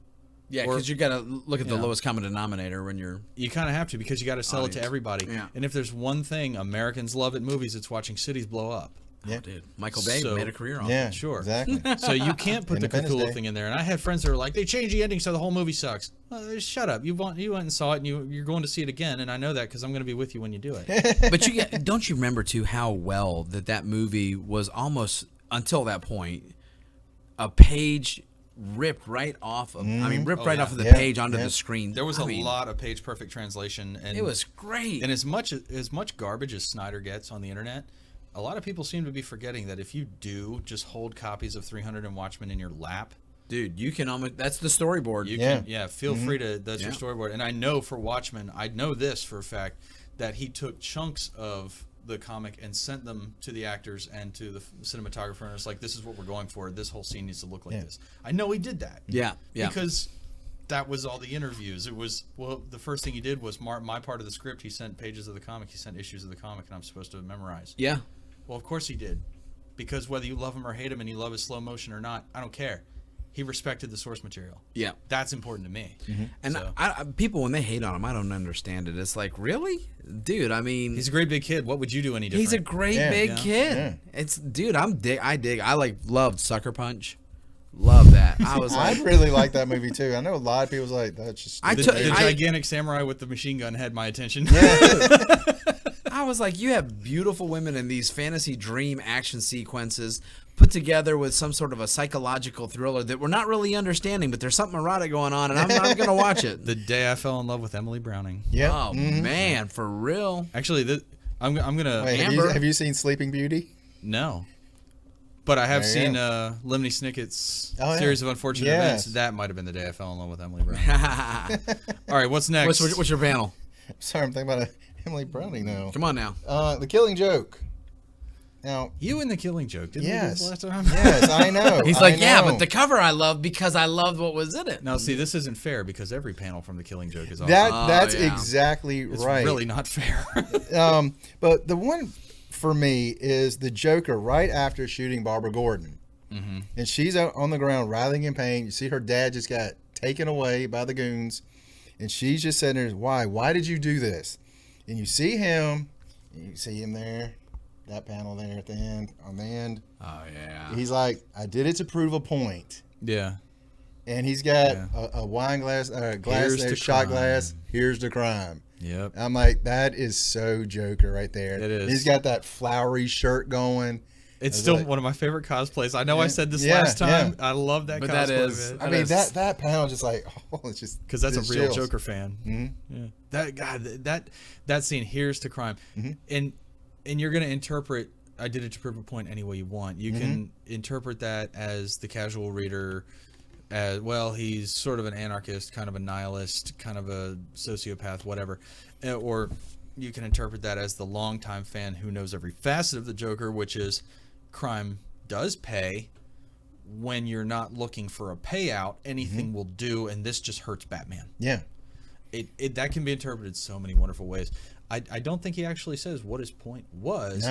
Yeah, because you got to look at the lowest common denominator when you're. You kind of have to because you got to sell it to everybody. Yeah. And if there's one thing Americans love at movies, it's watching cities blow up. Yeah. Oh, dude. Michael Bay made a career on Yeah, it. Sure. exactly. So you can't put the Independence Cthulhu Day. thing in there. And I had friends that were like, they changed the ending, so the whole movie sucks. Shut up. You went and saw it, and you're going to see it again, and I know that because I'm going to be with you when you do it. But don't you remember, too, how well that movie was almost, until that point, a page ripped right off of, right off of the page onto the screen. There was a lot of page perfect translation. And it was great. And as much garbage as Snyder gets on the internet, a lot of people seem to be forgetting that if you do just hold copies of 300 and Watchmen in your lap, dude, you can almost, that's the storyboard. Feel free to, that's your storyboard. And I know for Watchmen, I know this for a fact, that he took chunks of the comic and sent them to the actors and to the cinematographer, and it's like, this is what we're going for. This whole scene needs to look like this. I know he did that. Yeah. Because that was all the interviews. It was, the first thing he did was my part of the script. He sent pages of the comic. He sent issues of the comic, and I'm supposed to memorize. Yeah. Well, of course he did. Because whether you love him or hate him and you love his slow motion or not, I don't care. He respected the source material. Yeah. That's important to me. And So. people, when they hate on him, I don't understand it. It's like, really? Dude, I mean... He's a great big kid. What would you do any different? He's a great big kid. Yeah. It's, dude, I dig. I loved Sucker Punch. Love that. I was like... I really like that movie, too. I know a lot of people's like, that's just... The gigantic samurai with the machine gun had my attention. I was like, you have beautiful women in these fantasy dream action sequences put together with some sort of a psychological thriller that we're not really understanding, but there's something erotic going on, and I'm not going to watch it. The day I fell in love with Emily Browning. Yeah. Oh, man, for real. Actually, I'm going to... Wait, have you seen Sleeping Beauty? No. But I have seen Lemony Snicket's Series of Unfortunate Events. That might have been the day I fell in love with Emily Browning. All right, what's next? What's your panel? Sorry, I'm thinking about Emily Browning now. Come on now. The Killing Joke. Now, you and The Killing Joke, didn't we do this last time? Yes, I know. He's like, but the cover I love because I loved what was in it. Now, see, this isn't fair because every panel from The Killing Joke is awesome. That's exactly right. It's really not fair. But the one for me is the Joker right after shooting Barbara Gordon. Mm-hmm. And she's out on the ground writhing in pain. You see her dad just got taken away by the goons. And she's just sitting there, why did you do this? And you see him, there, that panel there at the end, on the end. Oh, yeah. He's like, I did it to prove a point. Yeah. And he's got a wine glass, shot glass. Here's the crime. Yep. I'm like, that is so Joker right there. It is. He's got that flowery shirt going. It's still one of my favorite cosplays. I know I said this last time. I love that cosplay. I mean, that panel just like, it's just because that's a real chills. Joker fan. Mm-hmm. Yeah. That scene. Here's to crime, and you're gonna interpret. I did it to prove a point any way you want. You can interpret that as the casual reader. As well, he's sort of an anarchist, kind of a nihilist, kind of a sociopath, whatever. Or you can interpret that as the longtime fan who knows every facet of the Joker, which is crime does pay. When you're not looking for a payout, anything will do, and this just hurts Batman. Yeah. That can be interpreted so many wonderful ways. I don't think he actually says what his point was,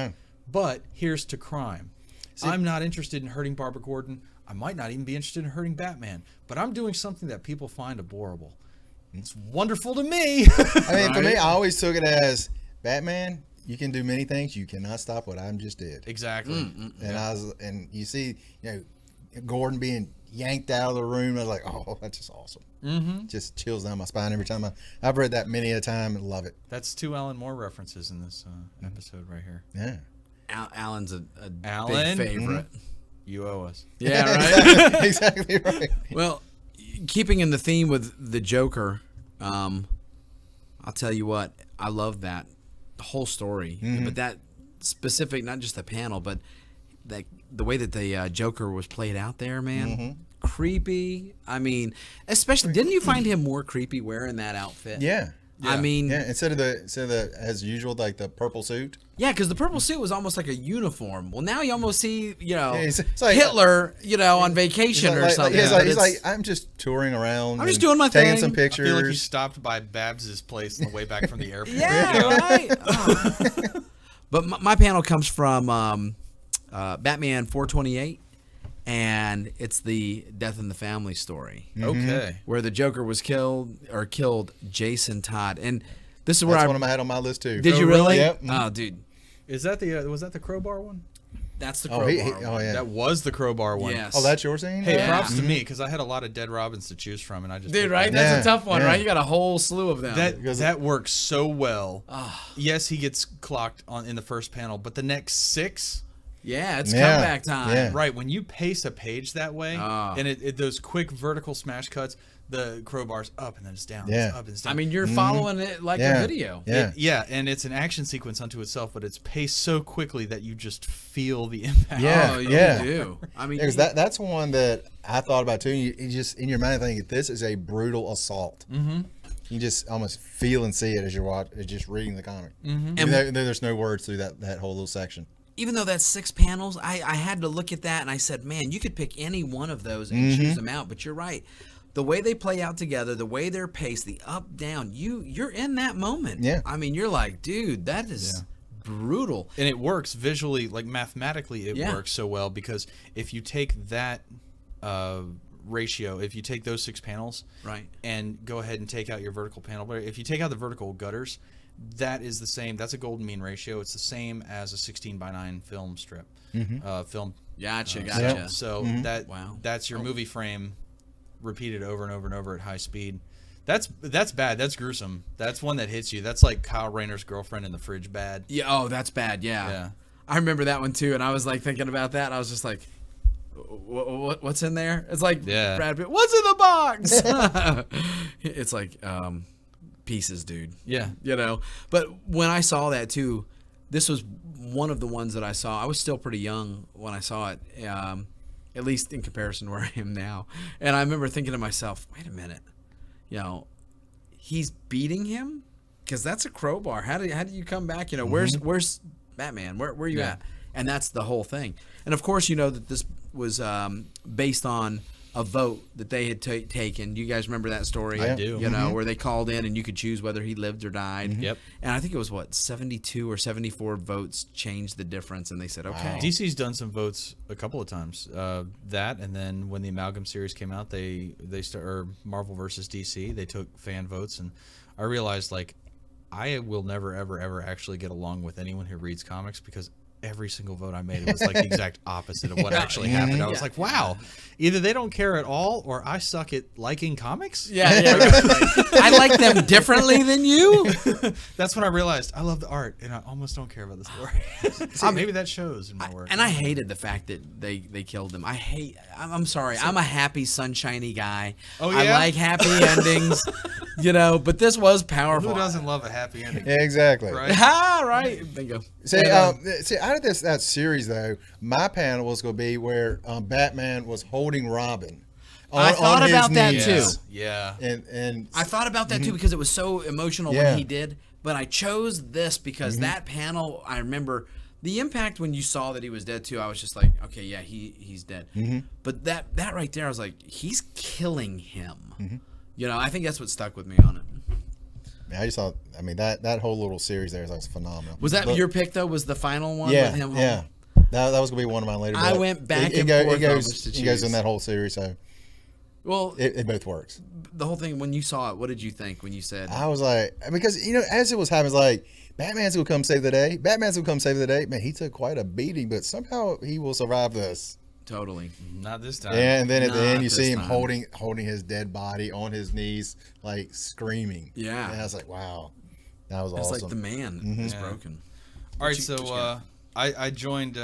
but here's to crime. See, I'm not interested in hurting Barbara Gordon. I might not even be interested in hurting Batman, but I'm doing something that people find adorable. It's wonderful to me. I mean, for me, I always took it as Batman. You can do many things. You cannot stop what I just did. Exactly. And you see, Gordon being yanked out of the room. I was like, oh, that's just awesome. Mm-hmm. Just chills down my spine every time. I've read that many a time and love it. That's 2 Alan Moore references in this episode right here. Yeah. Alan's a big favorite. You owe us. Yeah, right? Exactly right. Well, keeping in the theme with the Joker, I'll tell you what, I love that whole story. But that specific, not just the panel, but the way that the Joker was played out there, man. Creepy. I mean, especially, didn't you find him more creepy wearing that outfit? Yeah. I mean, instead of the as usual, like the purple suit. Yeah, because the purple suit was almost like a uniform. Well, now you almost see, it's like, Hitler, on vacation or something. He's like, I'm just touring around. I'm just doing my taking thing. some pictures. I feel like you stopped by Babs's place on the way back from the airport. Yeah, right. Oh. But my panel comes from Batman 428. and it's the Death in the Family story. Okay. Where the Joker was killed Jason Todd. And this is where That's one of them I had on my list too. Did you really? Yep. Oh, dude. Is that was that the Crowbar one? That's the Oh, Crowbar. oh yeah. That was the Crowbar one. Yes. Oh, that's your scene? Hey, Yeah. props to me because I had a lot of dead Robins to choose from, and I just Dude, picked right? that. That's a Yeah, tough one, yeah. right? You got a whole slew of them. That works so well. Ah. Yes, he gets clocked in the first panel, but the next 6. yeah, it's Yeah, comeback time. yeah. Right, when you pace a page that way, Ah. and those quick vertical smash cuts, the crowbar's up and then it's down, Yeah. it's up and it's down. I mean, you're following it like Yeah. a video. Yeah. Yeah, and it's an action sequence unto itself, but it's paced so quickly that you just feel the impact. Yeah. Oh, you yeah. do. I mean, Because that's one that I thought about too. You just in your mind think this is a brutal assault. Mm-hmm. You just almost feel and see it as you're just reading the comic. Mm-hmm. And there's no words through that whole little section. even though that's 6 panels, I had to look at that and I said, man, you could pick any one of those and choose them out. But you're right. The way they play out together, the way they're paced, the up, down, you're in that moment. Yeah. I mean, you're like, dude, that is brutal. And it works visually, like mathematically, it Yeah. works so well because if you take that ratio, if you take those 6 panels, Right. and go ahead and take out your vertical panel, but if you take out the vertical gutters, that is the same. That's a golden mean ratio. It's the same as a 16:9 film strip, film. Gotcha, strip. gotcha. So Wow. that's your movie frame repeated over and over and over at high speed. That's bad. That's gruesome. That's one that hits you. That's like Kyle Rayner's girlfriend in the fridge bad. Yeah. Oh, that's bad. Yeah. Yeah. I remember that one too, and I was like thinking about that. And I was just like, what's in there? It's like Yeah. Brad Pitt. What's in the box? It's like pieces, dude. Yeah. You know. But when I saw that too, this was one of the ones that I saw. I was still pretty young when I saw it, at least in comparison to where I am now. And I remember thinking to myself, wait a minute, you know, he's beating him because that's a crowbar. How did you come back? You know, where's Batman? Where are you at? And that's the whole thing. And of course, you know that this was based on a vote that they had taken. You guys remember that story? I do. You know, where they called in and you could choose whether he lived or died. Yep. And I think it was 72 or 74 votes changed the difference, and they said, okay. DC's done some votes a couple of times. That, and then when the Amalgam series came out, or Marvel versus DC, they took fan votes, and I realized like I will never ever actually get along with anyone who reads comics because every single vote I made was like the exact opposite of what actually happened. I was like, wow, either they don't care at all or I suck at liking comics. Yeah. I like them differently than you. That's when I realized I love the art and I almost don't care about the story. Maybe that shows in my work. And I hated the fact that they killed him. I'm sorry. I'm a happy, sunshiny guy. Oh, I yeah? like happy endings, you know, but this was powerful. Who doesn't love a happy ending? Yeah, exactly. Right? Ah, right. Bingo. See, out of that series though, my panel was going to be where Batman was holding Robin. I thought his about that knees. too. Yeah. And I thought about that too because it was so emotional Yeah. when he did. But I chose this because that panel, I remember the impact when you saw that he was dead too. I was just like, okay, yeah, he's dead. But that right there, I was like, he's killing him. You know, I think that's what stuck with me on it. I just thought, I mean, that whole little series there was phenomenal. Was that But- your pick though? Was the final one Yeah, with him? yeah. That was gonna be one of mine later. I but went back it and go- forth It on goes. which to It goes choose. in that whole series, so Well, it both works. the whole thing when you saw it, what did you think when you said? I was like, because as it was happening, it's like Batman's gonna come save the day. Batman's gonna come save the day. Man, he took quite a beating, but somehow he will survive this. Totally. Not this time. And then at the Not end, you this see him time. holding his dead body on his knees, like screaming. Yeah. And I was like, wow, that was It's awesome. like the man is broken. All right, you- so what you got? I joined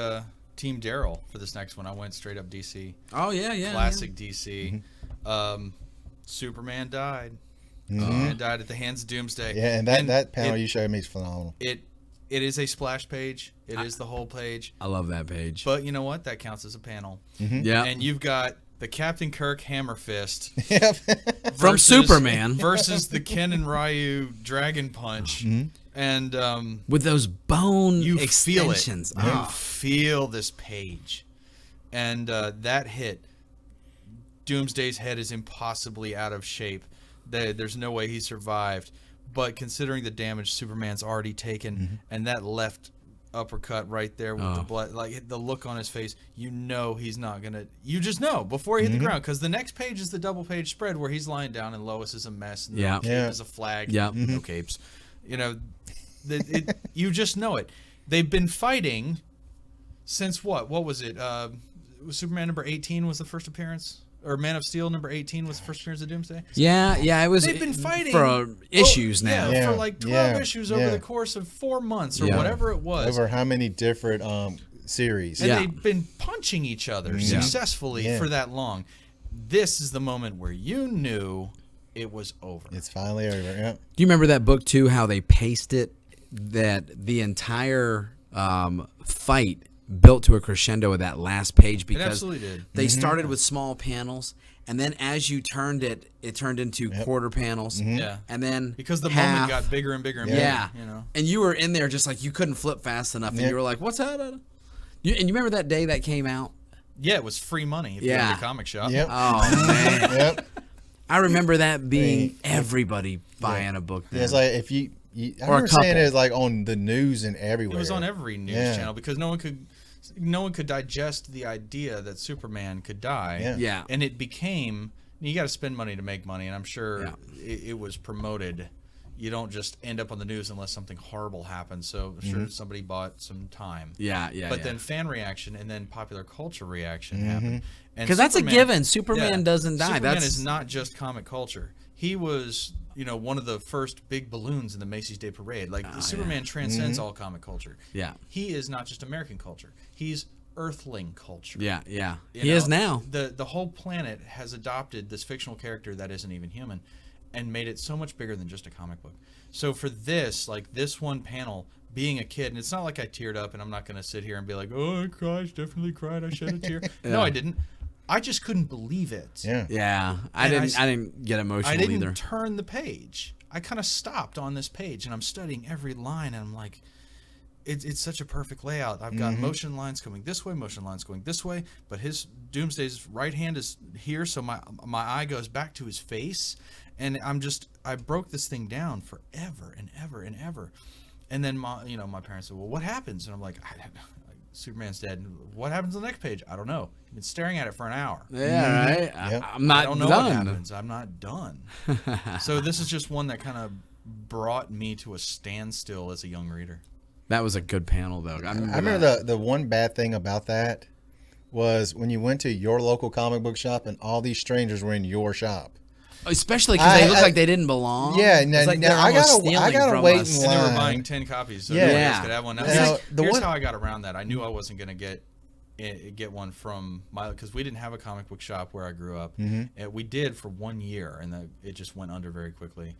Team Daryl for this next one. I went straight up DC. Oh yeah. Classic DC. Superman died. Superman died at the hands of Doomsday. Yeah, and that panel you showed me is phenomenal. It is a splash page. It is the whole page. I love that page. But you know what? That counts as a panel. Yeah. And you've got the Captain Kirk Hammer Fist Yep. From Superman. versus the Ken and Ryu Dragon Punch. And with those bone you extensions. feel it. You Ah. feel this page. And that hit, Doomsday's head is impossibly out of shape. There's no way he survived. But considering the damage Superman's already taken, and that left uppercut right there with the blood, like the look on his face. You know he's not gonna. You just know before he hit the ground, because the next page is the double page spread where he's lying down and Lois is a mess and the cape is a flag. Yeah, no capes. You know, you just know it. They've been fighting since what? What was it? Was Superman number 18 was the first appearance? Or Man of Steel number 18 was the first appearance of Doomsday? Yeah, it was. They've been fighting for issues now. for like 12 issues over the course of 4 months or whatever it was. Over how many different series? And they've been punching each other successfully for that long. This is the moment where you knew it was over. It's finally over. Yeah. Do you remember that book too? How they paced it, that the entire fight built to a crescendo of that last page, because it absolutely did. They started with small panels, and then as you turned it, it turned into quarter panels. Yeah, and then because the half, moment got bigger and bigger and bigger. You know, and you were in there just like you couldn't flip fast enough, and you were like, "What's that?" And you remember that day that came out? Yeah, it was free money if you went to the comic shop. Yep. Oh man. Yep. I remember that being everybody buying a book. Then. Yeah, it's like if I remember saying it was like on the news and everywhere. It was on every news channel because no one could digest the idea that Superman could die. Yeah. And it became, you got to spend money to make money, and I'm sure it was promoted. You don't just end up on the news unless something horrible happens. So sure, somebody bought some time. But then fan reaction and then popular culture reaction happened. Because that's a given. Superman doesn't die. Superman is not just comic culture. He was, one of the first big balloons in the Macy's Day Parade. Like Superman transcends all comic culture. Yeah. He is not just American culture. He's Earthling culture. Yeah. He is now. The whole planet has adopted this fictional character that isn't even human, and made it so much bigger than just a comic book. So for this, like this one panel, being a kid, and it's not like I teared up, and I'm not going to sit here and be like, oh, I cried, definitely cried, I shed a tear. No, I didn't. I just couldn't believe it. Yeah. I didn't get emotional either. I didn't turn the page. I kind of stopped on this page, and I'm studying every line, and I'm like, it's such a perfect layout. I've got motion lines coming this way, motion lines going this way, but his Doomsday's right hand is here, so my eye goes back to his face, and I broke this thing down forever and ever and ever. And then my parents said, well, what happens? And I'm like, Superman's dead. What happens on the next page? I don't know. I've been staring at it for an hour. Yeah, right. I'm not done. I don't know what happens. I'm not done. So this is just one that kind of brought me to a standstill as a young reader. That was a good panel, though. I remember the one bad thing about that was when you went to your local comic book shop and all these strangers were in your shop. Especially because they looked like they didn't belong. Yeah, it's like I gotta wait in line. And they were buying 10 copies, so nobody else could have one. Here's how I got around that. I knew I wasn't going to get one from because we didn't have a comic book shop where I grew up. We did for 1 year, and it just went under very quickly.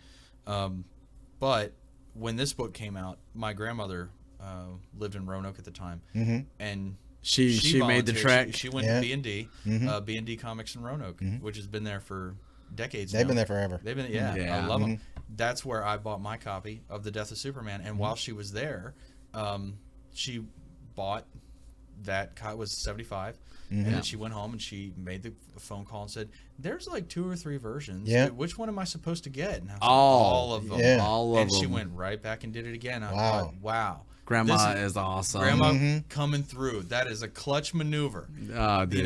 But when this book came out, my grandmother lived in Roanoke at the time, and she made the trek. She went to B&D, B&D Comics in Roanoke, which has been there for decades. They've been there forever. They've been, I love them. That's where I bought my copy of The Death of Superman. And while she was there, she bought that. It was 75, and then she went home and she made the phone call and said, "There's like 2 or 3 versions. Which one am I supposed to get?" And I was like, all of them. Yeah. All of and them. she went right back and did it again. I thought, wow. Grandma is awesome. Grandma coming through. That is a clutch maneuver. Oh, dude.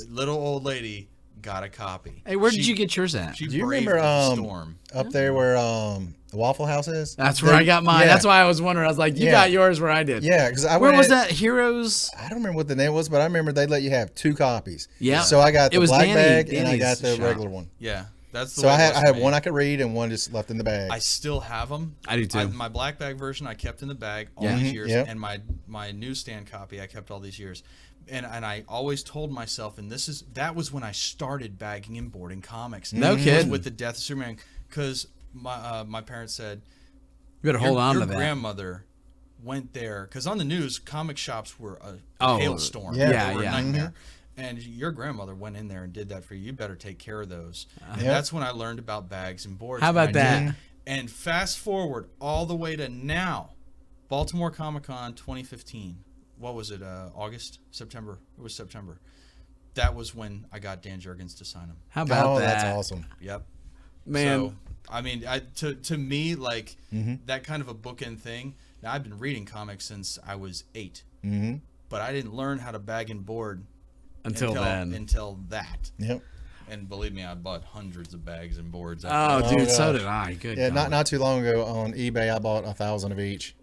Little old lady got a copy. Hey, where did you get yours at? Do you remember storm up there where the Waffle House is? That's where I got mine. That's why I was wondering. I was like, you got yours where I did. Yeah, because where was that? Heroes? I don't remember what the name was, but I remember they let you have 2 copies. Yeah. So I got the black bag and I Danny's got the shop. regular one. Yeah. That's the so way I had me. one I could read and one just left in the bag. I still have them. I do too. My black bag version I kept in the bag all these years, and my newsstand copy I kept all these years. And I always told myself, and that was when I started bagging and boarding comics. No kidding. With The Death of Superman, because my parents said, you better hold on to that. Your grandmother went there, because on the news, comic shops were a hailstorm. They were a nightmare. And your grandmother went in there and did that for you. You better take care of those. And that's when I learned about bags and boards. How about that? And fast forward all the way to now, Baltimore Comic-Con 2015. What was it? August? September? It was September. That was when I got Dan Jurgens to sign them. How about that? That's awesome. Yep. Man. So I mean, to me, like that kind of a bookend thing. Now, I've been reading comics since I was 8, but I didn't learn how to bag and board Until that. Yep. And believe me, I bought hundreds of bags and boards. Oh, dude, so gosh. did I. Good. Yeah, God. not too long ago on eBay, I bought 1,000 of each.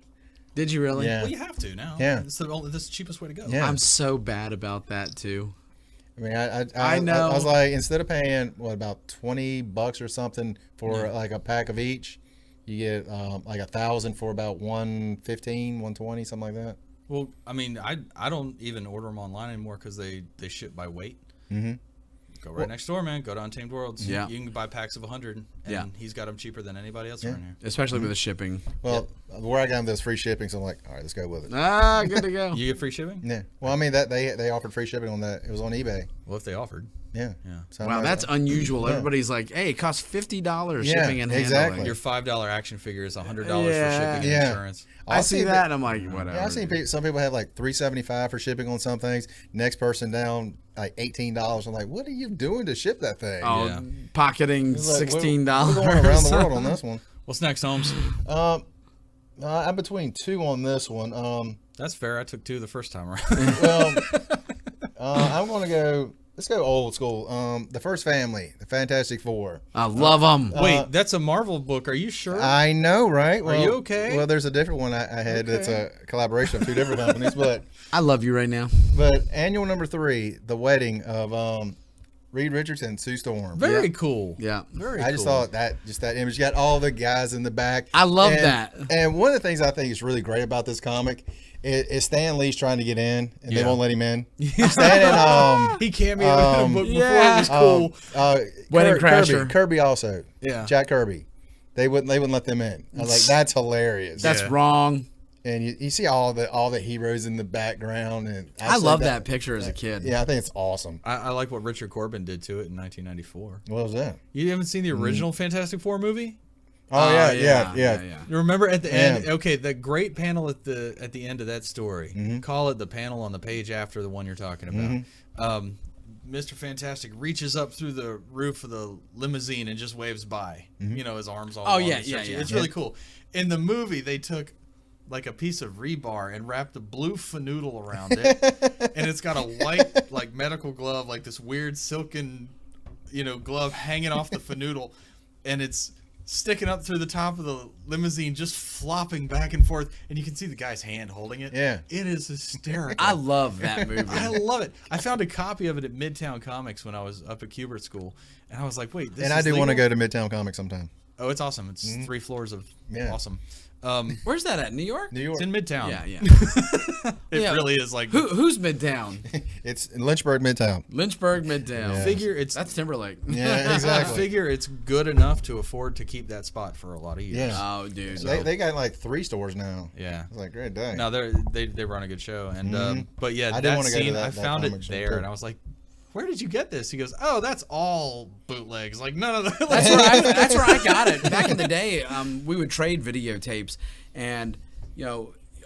Did you really? Yeah. Well, you have to now. Yeah. This is the cheapest way to go. Yeah. I'm so bad about that too. I mean, I know. I was like, instead of paying about $20 or something for like a pack of each, you get like 1,000 for about $115, $120, something like that. Well, I mean, I don't even order them online anymore because they ship by weight. Mm-hmm. Go right next door, man. Go to Untamed Worlds. Yeah. You can buy packs of 100, and he's got them cheaper than anybody else around here. Especially with the shipping. Well, where I got them, there's free shipping, so I'm like, all right, let's go with it. Ah, good to go. You get free shipping? Yeah. Well, I mean, that they offered free shipping on that. It was on eBay. Well, if they offered. Yeah. Yeah. So I'm Wow, like, that's unusual. Everybody's like, hey, it costs $50 Yeah, shipping and exactly. handling. Your $5 action figure is $100 for Yeah. shipping and Yeah. insurance. I see that and I'm like, whatever. Yeah, I've seen some people have like $375 for shipping on some things. Next person down like $18. I'm like, what are you doing to ship that thing? Oh, Yeah. pocketing It's like, $16. We're going around the world on this one. What's next, Holmes? I'm between two on this one. That's fair. I took 2 the first time around. Well, I'm going to go. Let's go old school. The First Family, the Fantastic Four. I love them. Wait, that's a Marvel book. Are you sure? I know, right? Well, you okay? Well, there's a different one I had that's a collaboration of two different companies, but I love you right now. annual number 3, the wedding of Reed Richards and Sue Storm. Very cool. Yeah. Very I just thought that image. You got all the guys in the back. I love that. And one of the things I think is really great about this comic is Stan Lee's trying to get in, and they won't let him in. Stan and he cameoed in a book before. yeah. It was cool. Wedding Crasher. Kirby also. Yeah. Jack Kirby. They wouldn't let them in. I was like, that's hilarious. That's wrong. And you see all the heroes in the background, and I love that picture as a kid. Yeah, I think it's awesome. I like what Richard Corbin did to it in 1994. What was that? You haven't seen the original Fantastic Four movie? Oh yeah. You remember at the end? Yeah. Okay, the great panel at the end of that story. Call it the panel on the page after the one you're talking about. Mr. Fantastic reaches up through the roof of the limousine and just waves by. You know, his arms all. Oh, long yeah, and stretchy. yeah. It's really cool. In the movie, they took like a piece of rebar and wrapped a blue fanoodle around it, and it's got a white like medical glove, like this weird silken, glove hanging off the fanoodle, and it's sticking up through the top of the limousine, just flopping back and forth, and you can see the guy's hand holding it. Yeah. It is hysterical. I love that movie. I love it. I found a copy of it at Midtown Comics when I was up at Kubert School, and I was like, wait, this And is I do want to legal? go to Midtown Comics sometime. Oh, it's awesome. It's 3 floors of awesome. Where's that at? New York? New York. It's in Midtown. Yeah. It Yeah. really is like Who's Midtown? It's in Lynchburg, Midtown. Lynchburg, Midtown. Yeah. figure it's That's Timberlake. Yeah, I exactly. figure it's good enough to afford to keep that spot for a lot of years. Yeah. Oh, dude. They got like 3 stores now. Yeah. It's like great day. No, they run a good show, and but yeah, I did that wanna go to scene that I found comic it show, there, too. and I was like, "Where did you get this?" He goes, "Oh, that's all bootlegs. Like none of the." That's where I got it. Back in the day, we would trade videotapes, and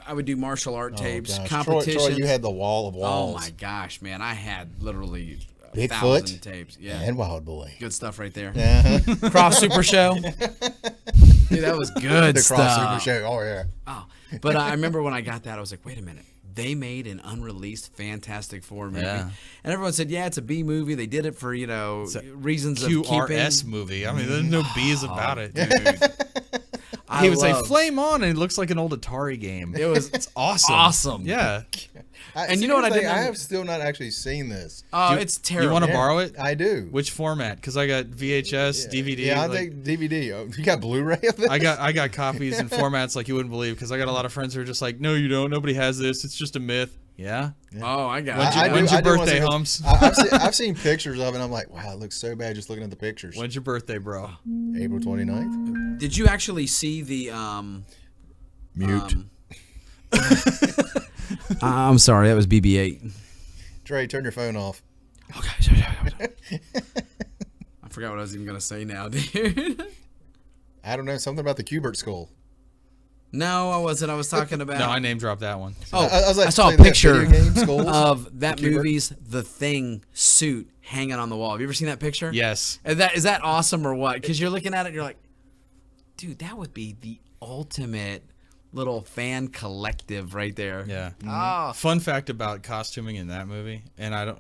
I would do martial art tapes, gosh. competitions. Troy, you had the wall of Oh walls. my gosh, man! I had literally Bigfoot 1,000 tapes. Yeah, And Wild Boy. good stuff right there. Yeah. Cross Super Show. Dude, that was good The stuff. Cross Super Show. Oh yeah. Oh, but I remember when I got that, I was like, wait a minute. They made an unreleased Fantastic Four movie. Yeah. And everyone said, yeah, it's a B movie. They did it for, reasons of QRS keeping. movie. I mean, there's no B's about it. Dude. He would say love- "Flame On," and it looks like an old Atari game. It's awesome. awesome. Yeah. And you know what I seriously, didn't I know- have still not actually seen this. Oh, it's terrible. You want to borrow it? I do. Which format? Because I got VHS, DVD. Yeah, I like- think DVD. Oh, you got Blu-ray of this? I got copies and formats like you wouldn't believe, because I got a lot of friends who are just like, no, you don't. Nobody has this. It's just a myth. Yeah. Oh, I got When's it. your- when's your I do wanna birthday, see this. Humps? I've seen pictures of it, and I'm like, wow, it looks so bad just looking at the pictures. When's your birthday, bro? April 29th? Did you actually see the Mute. I'm sorry, that was BB-8. Trey, turn your phone off. Okay. I forgot what I was even going to say now, dude. I don't know, something about the Kubert School. No, I wasn't. I was talking about... No, I name dropped that one. Oh, I was like, I saw a playing that picture video game, schools? of that The Kubert? movie's The Thing suit hanging on the wall. Have you ever seen that picture? Yes. Is that awesome or what? Because you're looking at it and you're like, dude, that would be the ultimate little fan collective right there. Yeah. Ah. Fun fact about costuming in that movie, and I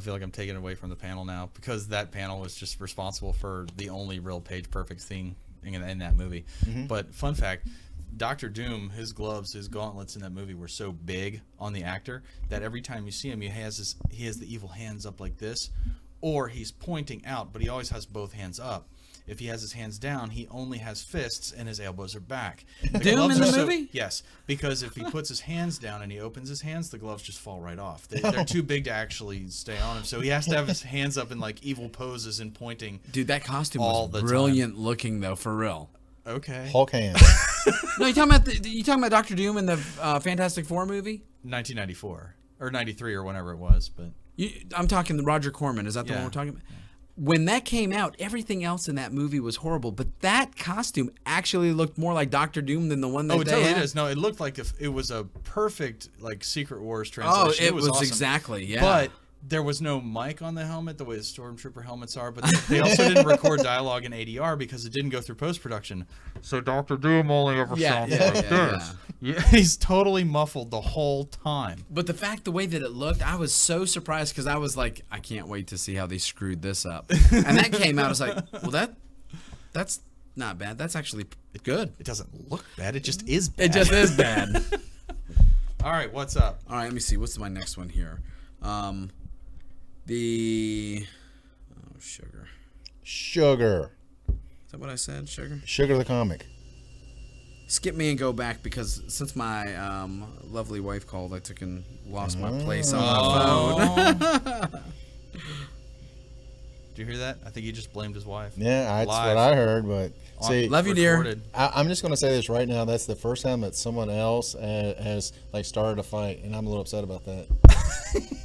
feel like I'm taking it away from the panel now because that panel was just responsible for the only real page perfect thing in that movie. But fun fact, Dr. Doom, his gloves, his gauntlets in that movie were so big on the actor that every time you see him, he has the evil hands up like this, or he's pointing out, but he always has both hands up. If he has his hands down, he only has fists and his elbows are back. Doom in the movie? Yes, because if he puts his hands down and he opens his hands, the gloves just fall right off. They're too big to actually stay on him, so he has to have his hands up in like evil poses and pointing. Dude, that costume all was the brilliant looking though, for real. Okay. Hulk hands. No, you talking about Dr. Doom in the Fantastic Four movie? 1994 or 93 or whenever it was, but I'm talking the Roger Corman. Is that the Yeah. one we're talking about? When that came out, everything else in that movie was horrible, but that costume actually looked more like Dr. Doom than the one that it they totally had. is. No, it looked like if it was a perfect like Secret Wars translation. Oh, it was awesome. exactly, yeah. But there was no mic on the helmet the way the Stormtrooper helmets are, but they also didn't record dialogue in ADR because it didn't go through post-production. So Dr. Doom only ever sounds like this. Yeah, he's totally muffled the whole time. But the way that it looked, I was so surprised because I was like, I can't wait to see how they screwed this up. And that came out, I was like, well, that's not bad. That's actually good. It doesn't look bad. It just is bad. It just is bad. All right, what's up? All right, let me see. What's my next one here? Sugar. Sugar. Is that what I said? Sugar? Sugar the comic. Skip me and go back because since my lovely wife called, I took and lost my place on my phone. Did you hear that? I think he just blamed his wife. Yeah, that's Live. what I heard. But see, Love you, dear. Recorded. I'm just going to say this right now. That's the first time that someone else has like started a fight, and I'm a little upset about that.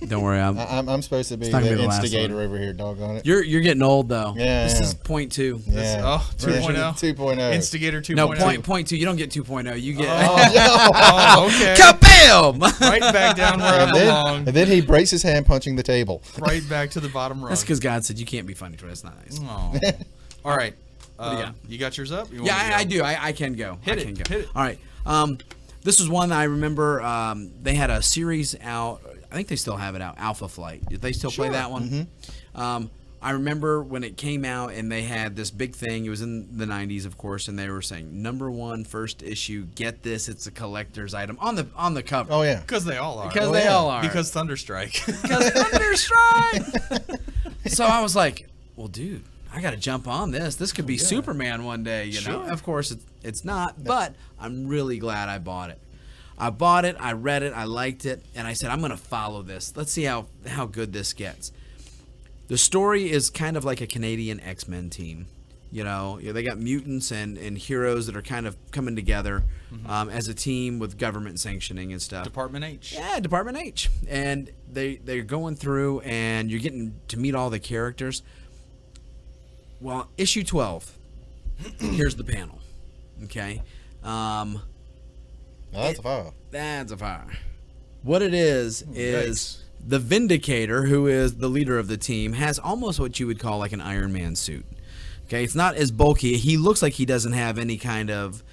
Don't worry, I'm supposed to be not gonna the be the last instigator one. over here, doggone it. You're getting old though. Yeah, This yeah. is point 2. Yeah. Oh, 2.0. 2.0. Instigator 2.0. No, point 2. You don't get 2.0. You get Oh, okay. kabam! Right back down where I belong. And then he breaks his hand punching the table. Right back to the bottom rung. That's because God said you can't be funny, Troy. That's not nice. Oh. All right. do you got? You got yours up? You want Yeah, me to I go? do. I can go. Hit I it. can go. Hit it. All right. This was one I remember. They had a series out. I think they still have it out. Alpha Flight. Did they still play that one? I remember when it came out, and they had this big thing. It was in the '90s, of course, and they were saying #1 first issue. Get this, it's a collector's item on the cover. Oh yeah. Because they all are. Because they all are. Because Thunderstrike. Because Thunderstrike. So I was like, well, dude, I got to jump on this. This could be Superman one day, you know. Of course, it's not, but I'm really glad I bought it. I bought it, I read it, I liked it, and I said, I'm going to follow this. Let's see how good this gets. The story is kind of like a Canadian X-Men team. You know, they got mutants and heroes that are kind of coming together as a team with government sanctioning and stuff. Department H. Yeah, Department H. And they're going through, and you're getting to meet all the characters. Well, issue 12, here's the panel. Okay? That's a fire. That's a fire. What it is the Vindicator, who is the leader of the team, has almost what you would call like an Iron Man suit. Okay, it's not as bulky. He looks like he doesn't have any kind of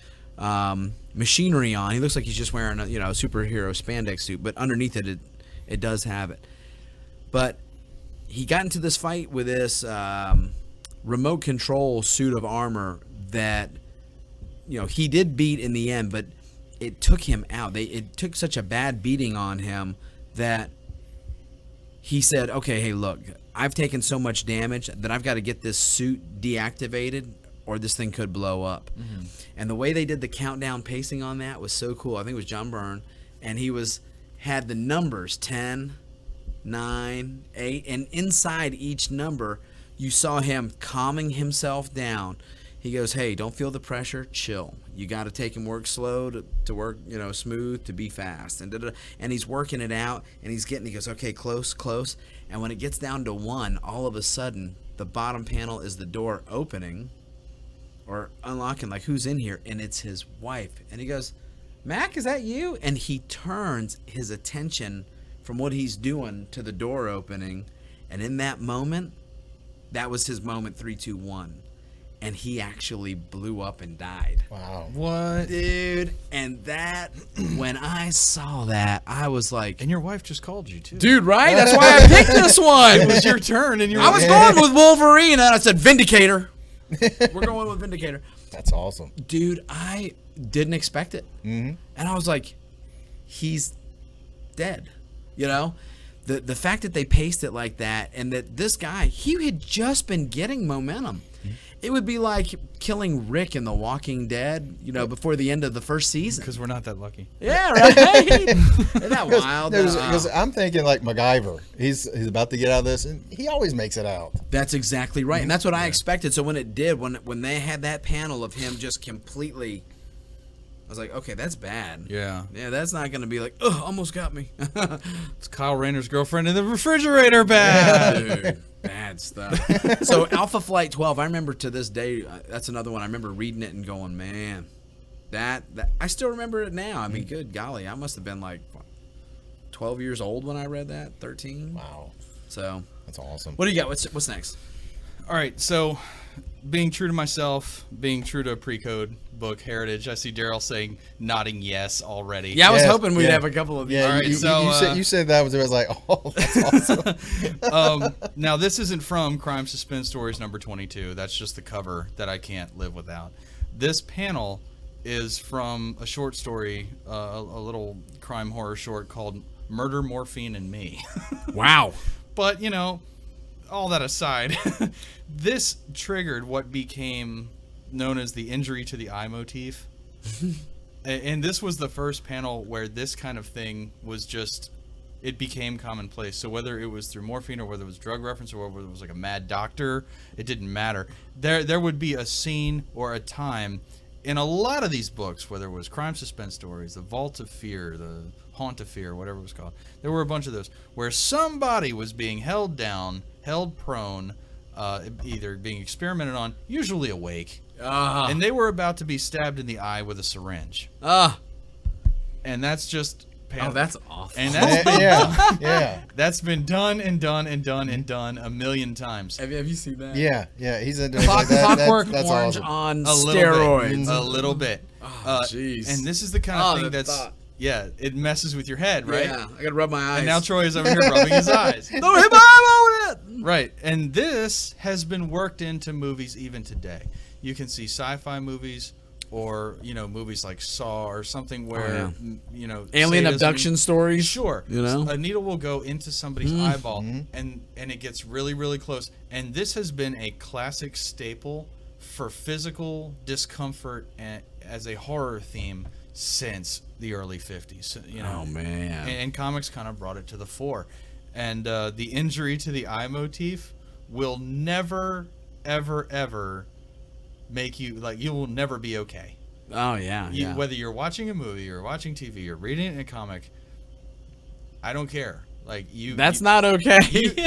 machinery on. He looks like he's just wearing a superhero spandex suit, but underneath it does have it. But he got into this fight with this remote control suit of armor that he did beat in the end, but it took him out. It took such a bad beating on him that he said, okay, hey, look, I've taken so much damage that I've got to get this suit deactivated or this thing could blow up. Mm-hmm. And the way they did the countdown pacing on that was so cool. I think it was John Byrne, and he had the numbers 10, 9, 8, and inside each number you saw him calming himself down. He goes, hey, don't feel the pressure, chill. You got to take and work slow to work, smooth, to be fast. And he's working it out, and he goes, okay, close. And when it gets down to 1, all of a sudden, the bottom panel is the door opening or unlocking, like, who's in here? And it's his wife. And he goes, Mac, is that you? And he turns his attention from what he's doing to the door opening. And in that moment, that was his moment, 3, 2, 1. and he actually blew up and died. Wow. What? Dude, and that, when I saw that, I was like, And your wife just called you too. dude, right? That's why I picked this one. It was your turn, and I was going with Wolverine, and I said Vindicator. We're going with Vindicator. That's awesome. Dude, I didn't expect it. Mm-hmm. And I was like, he's dead. You know? The fact that they paced it like that, and that this guy, he had just been getting momentum. It would be like killing Rick in The Walking Dead, you know, before the end of the first season. Because we're not that lucky. Yeah, right? Isn't that wild? Because I'm thinking like MacGyver. He's about to get out of this, and he always makes it out. That's exactly right, and that's what I expected. So when it did, when they had that panel of him just completely, I was like, okay, that's bad. Yeah. Yeah, that's not going to be like, oh, almost got me. It's Kyle Rayner's girlfriend in the refrigerator bag. Dude, bad stuff. So Alpha Flight 12, I remember to this day, that's another one. I remember reading it and going, man, that I still remember it now. I mean, good golly, I must have been like 12 years old when I read that, 13. Wow. So That's awesome. what do you got? What's next? All right, so being true to myself, being true to a pre-code book heritage, I see Daryl saying nodding yes already. Yeah, I was Yes, hoping we'd yeah. have a couple of these. Yeah, All right, you said that was. I was like, oh, that's awesome. Now, this isn't from Crime Suspense Stories number 22. That's just the cover that I can't live without. This panel is from a short story, a little crime horror short called Murder, Morphine, and Me. Wow. But, you know, all that aside, this triggered what became known as the injury to the eye motif. And this was the first panel where this kind of thing was just, it became commonplace. So whether it was through morphine or whether it was drug reference or whether it was like a mad doctor, it didn't matter. There would be a scene or a time in a lot of these books, whether it was Crime Suspense Stories, The Vault of Fear, The Haunt of Fear, whatever it was called. There were a bunch of those where somebody was being held down, held prone, either being experimented on, usually awake, and they were about to be stabbed in the eye with a syringe. And that's just Oh, that's awful. and that's been yeah. that's been done and done and done and done a million times. Have you seen that? Yeah, he's into like that. Clockwork That's Orange awesome. on A little steroids. bit. A little bit. Oh, jeez. And this is the kind of thing the that's thought. yeah, it messes with your head, right? Yeah, I gotta rub my eyes. And now Troy is over here rubbing his eyes. Don't hit my eyeball with it. Right, and this has been worked into movies even today. You can see sci-fi movies, or movies like Saw or something where Alien sadism- abduction stories. Sure, a needle will go into somebody's eyeball, and it gets really, really close. And this has been a classic staple for physical discomfort as a horror theme since the early 50s. Oh man. And comics kind of brought it to the fore. And the injury to the eye motif will never, ever, ever make you, like, you will never be okay. Oh yeah. Whether you're watching a movie, or watching TV, or reading it in a comic, I don't care. Like That's not okay.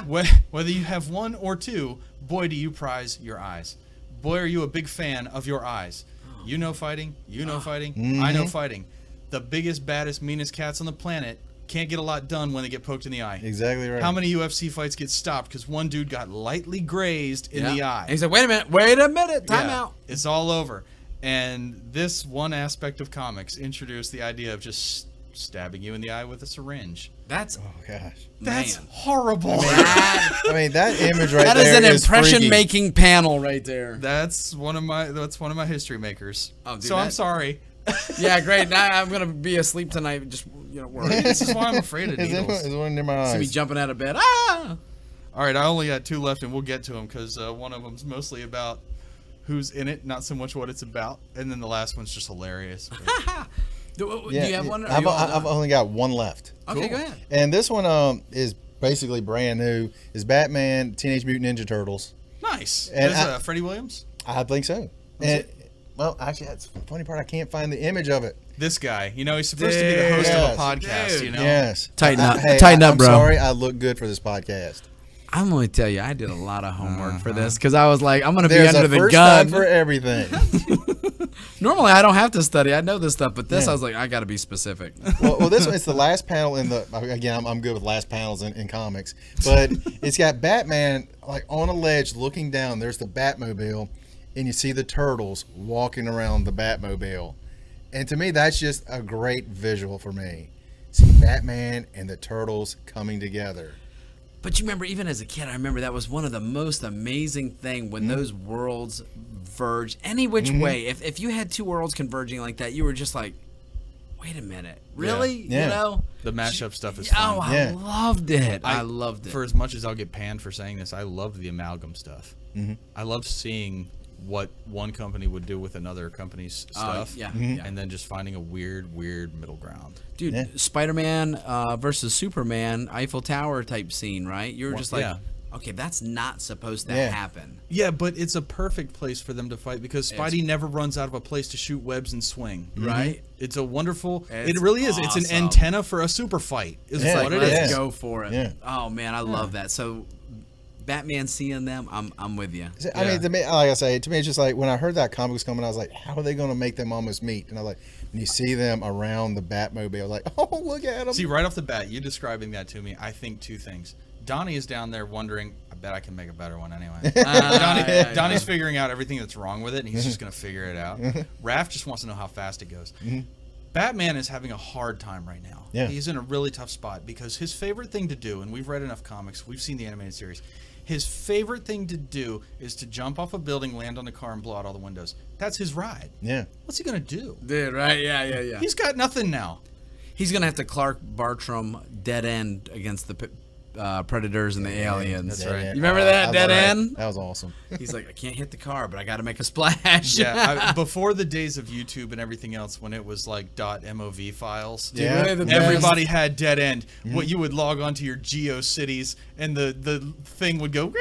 Whether you have one or two, boy, do you prize your eyes. Boy, are you a big fan of your eyes. You know fighting. You know fighting. I know fighting. The biggest, baddest, meanest cats on the planet can't get a lot done when they get poked in the eye. Exactly right. How many UFC fights get stopped because one dude got lightly grazed in the eye? And he's like, wait a minute, time Yeah, out. It's all over. And this one aspect of comics introduced the idea of just stabbing you in the eye with a syringe. That's gosh. That's man. horrible. I mean, that image right That there is an is freaky. impression-making panel right there. That's one of my history makers. Oh, dude, so I'm sorry. Yeah, great. Now I'm gonna be asleep tonight. Just worried. This is why I'm afraid of Is needles. one near my See me eyes. jumping out of bed. Ah! All right, I only got 2 left, and we'll get to them because one of them's mostly about who's in it, not so much what it's about, and then the last one's just hilarious. Do you have one? Or are I've you all done? only got one left. Okay, Cool. go ahead. And this one is basically brand new. Is Batman Teenage Mutant Ninja Turtles. Nice. And There's Freddie Williams. I think so. And well, actually, that's the funny part. I can't find the image of it. This guy, he's supposed to be the host of a Yes. podcast, Dude. Yes. Tighten up. Hey, Tighten up, I'm bro. sorry, I look good for this podcast. I'm going to tell you, I did a lot of homework for this because I was like, I'm going to be There's under a the first gun. time for everything. Normally, I don't have to study. I know this stuff, but this, Yeah. I was like, I got to be specific. well, this one, it's the last panel in the. Again, I'm good with last panels in comics, but it's got Batman like on a ledge looking down. There's the Batmobile, and you see the turtles walking around the Batmobile. And to me, that's just a great visual for me. See Batman and the turtles coming together. But you remember, even as a kid, I remember that was one of the most amazing thing when those worlds verge any which way. If you had two worlds converging like that, you were just like, wait a minute, really? Yeah. You know, The mashup stuff is oh, fun. I loved it. I loved it. For as much as I'll get panned for saying this, I love the amalgam stuff. I love seeing what one company would do with another company's stuff, yeah. and then just finding a weird middle ground. Dude, Spider-Man versus Superman, Eiffel Tower type scene, right? You were just like, okay, that's not supposed to happen. Yeah, but it's a perfect place for them to fight because Spidey never runs out of a place to shoot webs and swing. Right? It's a wonderful. It's it really is. It's an awesome. antenna for a super fight. Is what it Let's is. go for it. Yeah. Oh man, I love that. So, Batman seeing them, I'm with you. I mean, to me, like I say, to me, it's just like when I heard that comic was coming, I was like, how are they going to make them almost meet? And I was like, when you see them around the Batmobile, I was like, oh, look at them. See, right off the bat, you describing that to me, I think two things. Donnie is down there wondering, I bet I can make a better one anyway. Donnie's figuring out everything that's wrong with it, and he's just going to figure it out. Raph just wants to know how fast it goes. Batman is having a hard time right now. Yeah. He's in a really tough spot because his favorite thing to do, and we've read enough comics, we've seen the animated series, his favorite thing to do is to jump off a building, land on a car, and blow out all the windows. That's his ride. Yeah. What's he going to do? Dude, right? Yeah. He's got nothing now. He's gonna have to Clark Bartram dead end against the Predators and the aliens. That's right. You remember that I dead love end? That was awesome. He's like, I can't hit the car, but I got to make a splash. Yeah, before the days of YouTube and everything else, when it was like .mov files, Yeah. Really the everybody had dead end. What you would log onto your GeoCities, and the thing would go,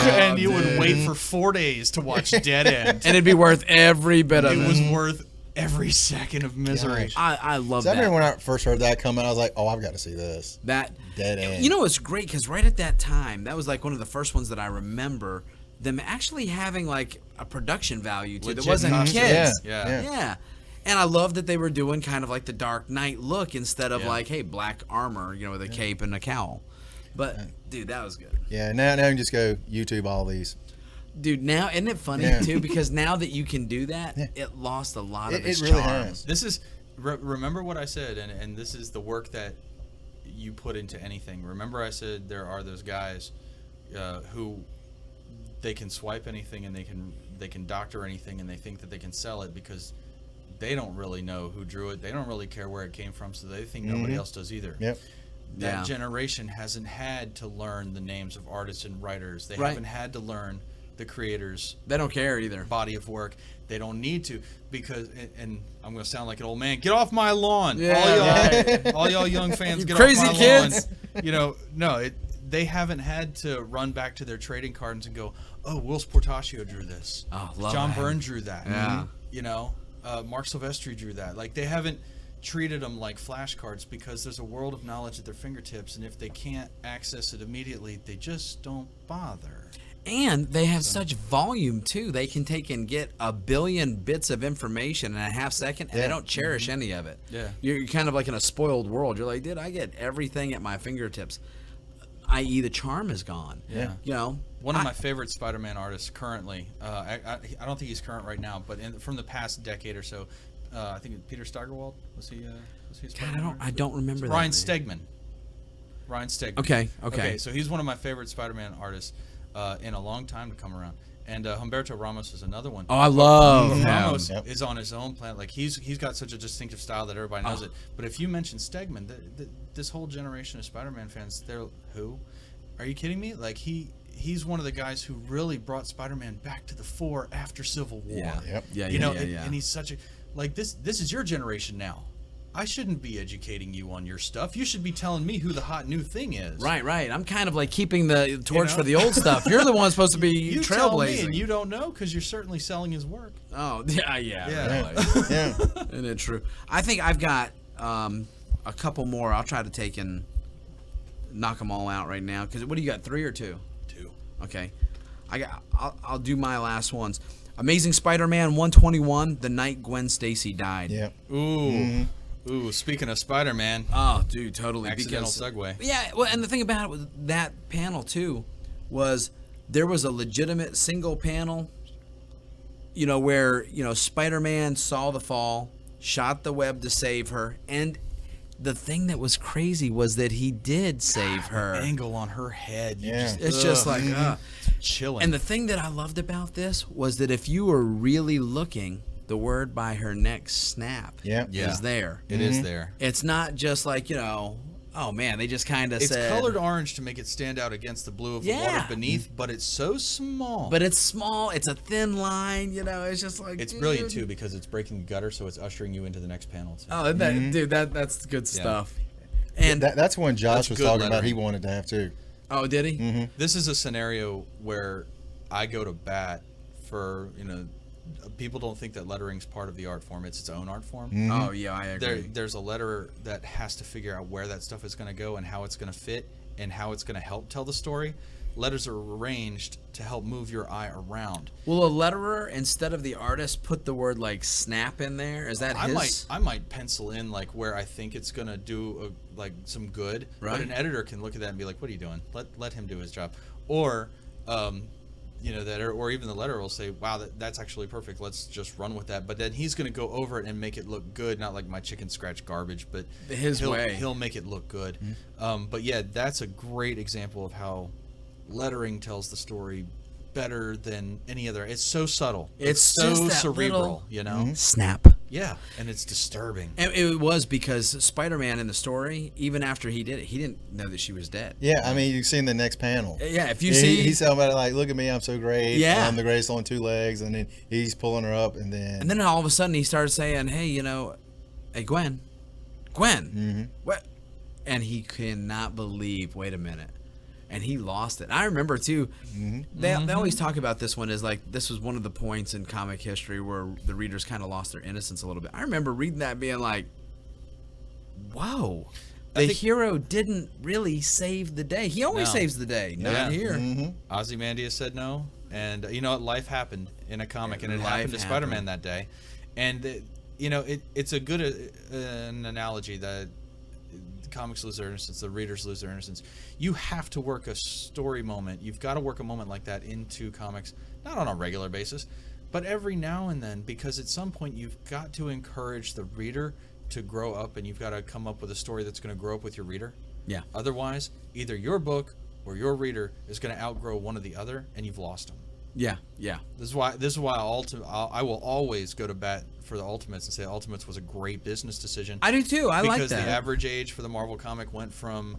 and you would wait for 4 days to watch dead end. And it'd be worth every bit of It it. was worth every second of misery. Gosh. I love So I that. remember when I first heard that coming, I was like, oh, I've got to see this. That Dead end. You know what's great? Because right at that time, that was like one of the first ones that I remember them actually having like a production value to it. It Legit wasn't costumes. kids. Yeah. Yeah. And I love that they were doing kind of like the Dark Knight look instead of Yeah. like, hey, black armor, you know, with a cape and a cowl. But dude, that was good. Yeah, now you can just go YouTube all these. Dude, now isn't it funny Yeah. too? Because now that you can do that, it lost a lot of its It really charm. has. This is remember what I said, and this is the work that you put into anything. Remember I said there are those guys who they can swipe anything and they can doctor anything and they think that they can sell it because they don't really know who drew it. They don't really care where it came from, so they think nobody else does either. Yep. That generation hasn't had to learn the names of artists and writers. They Right. haven't had to learn the creators' They don't care either. body of work. They don't need to because, and I'm going to sound like an old man. Get off my lawn, Yeah, all y'all young fans. You Get crazy off my kids. lawn. You know, no, they haven't had to run back to their trading cards and go, oh, Will Portacio drew this. Oh, love John that. Byrne drew that. Yeah. You know, Mark Silvestri drew that. Like they haven't treated them like flashcards because there's a world of knowledge at their fingertips, and if they can't access it immediately, they just don't bother. And they have such volume too. They can take and get a billion bits of information in a half second, and they don't cherish any of it. Yeah. You're kind of like in a spoiled world. You're like, dude, I get everything at my fingertips. I.e., the charm is gone. Yeah. You know, One of my favorite Spider-Man artists currently, I don't think he's current right now, but from the past decade or so, I think Peter Steigerwald was he? Was he a God, Spider-Man I don't remember that. Ryan name. Stegman. Ryan Stegman. Okay. So he's one of my favorite Spider-Man artists in a long time to come around. And Humberto Ramos is another one. Oh, I love him. Ramos Yep. is on his own planet. Like he's got such a distinctive style that everybody knows it. But if you mention Stegman, this whole generation of Spider-Man fans, they're who? Are you kidding me? Like he's one of the guys who really brought Spider-Man back to the fore after Civil War. Yeah. Yep. Yeah. You know, yeah. and he's such a like this is your generation now. I shouldn't be educating you on your stuff. You should be telling me who the hot new thing is. Right. I'm kind of like keeping the torch know? for the old stuff. You're the one supposed to be You tell me, trailblazing. and you don't know because you're certainly selling his work. Oh, yeah. Yeah. Really. Yeah. Isn't it true? I think I've got a couple more. I'll try to take and knock them all out right now. Because what do you got? 3 or 2? 2. Okay. I'll do my last ones. Amazing Spider-Man 121. The night Gwen Stacy died. Yeah. Ooh. Ooh, speaking of Spider-Man, Oh, dude, totally. accidental because, segue. Yeah, well, and the thing about it with that panel too was there was a legitimate single panel where Spider-Man saw the fall, shot the web to save her, and the thing that was crazy was that he did save her. Angle on her head. It's just like chilling. And the thing that I loved about this was that if you were really looking, the word by her neck, snap, is there. It is there. It's not just like, oh man, they just kind of said. It's colored orange to make it stand out against the blue of the water beneath, but it's so small. But it's small. It's a thin line. It's just like. It's brilliant too because it's breaking the gutter, so it's ushering you into the next panel. Too. Oh, dude, that's good stuff. And that's when Josh was talking about lettering. he wanted to have too. Oh, did he? Mm-hmm. This is a scenario where I go to bat for people don't think that lettering's part of the art form. It's its own art form. Mm-hmm. Oh yeah, I agree. There's a letterer that has to figure out where that stuff is going to go and how it's going to fit and how it's going to help tell the story. Letters are arranged to help move your eye around. Will a letterer, instead of the artist, put the word like snap in there? Is that his? I might pencil in like where I think it's going to do like some good. Right. But an editor can look at that and be like, what are you doing? Let him do his job. Or or even the letterer will say, wow, that's actually perfect. Let's just run with that. But then he's going to go over it and make it look good, not like my chicken scratch garbage, but his way. He'll make it look good. Mm-hmm. But yeah, that's a great example of how lettering tells the story better than any other. It's so subtle. It's so just that cerebral, little snap. Yeah, and it's disturbing. And it was because Spider-Man in the story, even after he did it, he didn't know that she was dead. Yeah, I mean, you've seen the next panel. Yeah, if you see... He's talking about it like, look at me, I'm so great. Yeah. I'm the greatest on two legs. And then he's pulling her up, and then... And then all of a sudden he started saying, hey, hey, Gwen. Mm-hmm. What? And he cannot believe, wait a minute. And he lost it. I remember too. Mm-hmm. They always talk about this one as like this was one of the points in comic history where the readers kind of lost their innocence a little bit. I remember reading that being like, "Whoa, the hero didn't really save the day. He always saves the day. Not here." Mm-hmm. Ozymandias said no, and life happened in a comic, and it happened to Spider-Man that day. And it's a good an analogy that the comics lose their innocence, the readers lose their innocence. You have to work a story moment. You've got to work a moment like that into comics, not on a regular basis, but every now and then, because at some point you've got to encourage the reader to grow up, and you've got to come up with a story that's going to grow up with your reader. Yeah. Otherwise, either your book or your reader is going to outgrow one or the other, and you've lost them. Yeah, yeah. This is why I will always go to bat for the Ultimates and say Ultimates was a great business decision. I do too. I like that. Because the average age for the Marvel comic went from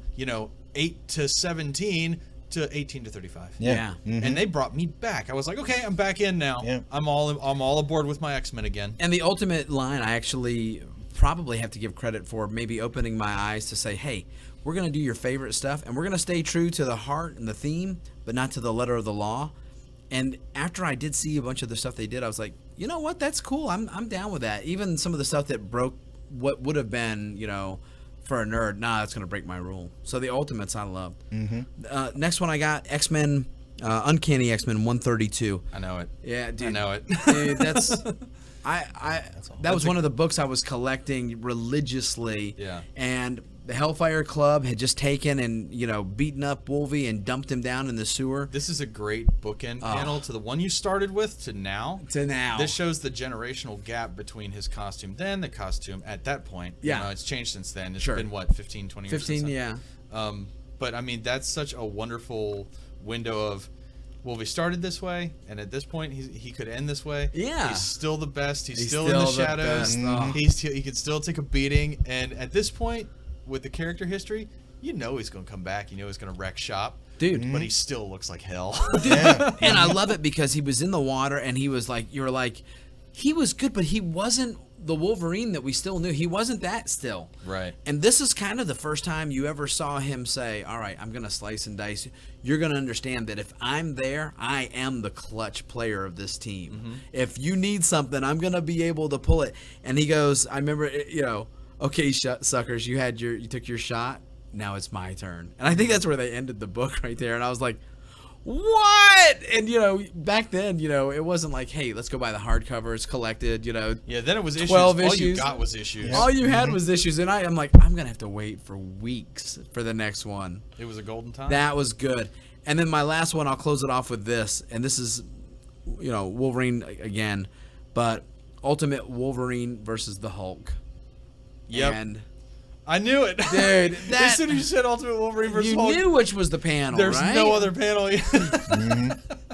8 to 17 to 18 to 35. Yeah. Mm-hmm. And they brought me back. I was like, okay, I'm back in now. Yeah. I'm all aboard with my X-Men again. And the Ultimate line, I actually probably have to give credit for maybe opening my eyes to say, hey, we're going to do your favorite stuff, and we're going to stay true to the heart and the theme, but not to the letter of the law. And after I did see a bunch of the stuff they did, I was like, you know what? That's cool. I'm down with that. Even some of the stuff that broke what would have been, for a nerd, that's going to break my rule. So the Ultimates I loved. Mm-hmm. Next one I got, X-Men, Uncanny X-Men 132. I know it. Yeah, dude. I know it. Dude, that's... that was one of the books I was collecting religiously. Yeah. And the Hellfire Club had just taken and, beaten up Wolvie and dumped him down in the sewer. This is a great bookend panel to the one you started with to now. This shows the generational gap between his costume then, the costume at that point. Yeah. It's changed since then. It's Sure. been, 15, 20 years 15, since then. yeah. But, I mean, that's such a wonderful window of, Wolvie started this way, and at this point, he could end this way. Yeah. He's still the best. He's still still in the the shadows. best. Oh. He can still take a beating. And at this point, with the character history, he's going to come back. He's going to wreck shop. Dude. But he still looks like hell. Yeah. And I love it because he was in the water and he was like, you were like, he was good, but he wasn't the Wolverine that we still knew. He wasn't that still. Right. And this is kind of the first time you ever saw him say, all right, I'm going to slice and dice. You're going to understand that if I'm there, I am the clutch player of this team. Mm-hmm. If you need something, I'm going to be able to pull it. And he goes, I remember, okay, suckers, you took your shot. Now it's my turn. And I think that's where they ended the book right there. And I was like, what? And back then, it wasn't like, hey, let's go buy the hardcover. It's collected, Yeah, then it was 12 issues. issues. All you got was issues. Yeah. All you had was issues. And I'm like, I'm going to have to wait for weeks for the next one. It was a golden time. That was good. And then my last one, I'll close it off with this. And this is Wolverine again, but Ultimate Wolverine versus the Hulk. Yep. And I knew it. dude, As soon as you said Ultimate Wolverine versus Hulk, you knew which was the panel, there's right? no other panel.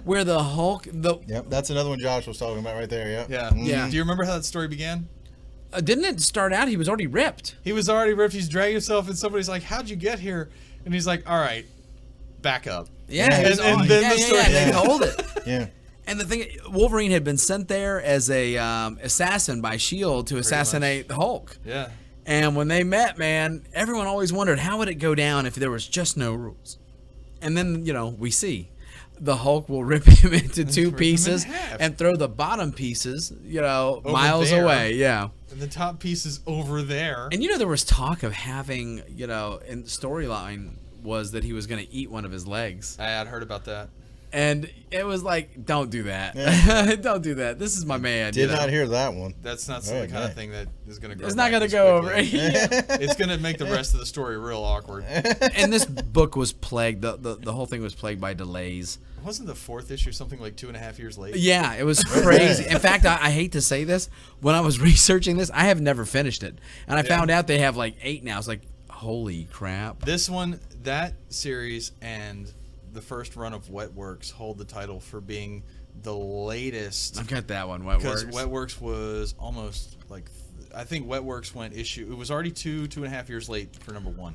Where the Hulk, Yep, that's another one Josh was talking about right there. Yep. Yeah. Yeah. Do you remember how that story began? didn't it start out? He was already ripped. He was already ripped. He's dragging himself, and somebody's like, "How'd you get here?" And he's like, "All right, back up." Yeah, he was and on- then yeah, the yeah, story. yeah, they told it. Yeah. And the thing, Wolverine had been sent there as a assassin by S.H.I.E.L.D. to assassinate the Hulk. Yeah. And when they met, man, everyone always wondered how would it go down if there was just no rules. And then, we see the Hulk will rip him into two rip him in pieces half. and throw the bottom pieces, miles there. away. Yeah. And the top piece is over there. And there was talk of having, in the storyline was that he was going to eat one of his legs. I had heard about that. And it was like, don't do that. Yeah. Don't do that. This is my man. Did not hear that one. That's not the kind of thing that is going to go. It's not back going to this go quickly. over. Yeah. It's going to make the rest of the story real awkward. And this book was plagued. The whole thing was plagued by delays. Wasn't the fourth issue something like 2.5 years late? Yeah, it was crazy. In fact, I hate to say this. When I was researching this, I have never finished it. And I found out they have like 8 now. It's like, holy crap. This one, that series, and the first run of Wetworks hold the title for being the latest. I've got that one, Because Wetworks. Wetworks was almost like, I think Wetworks went issue. It was already 2.5 years late for number 1,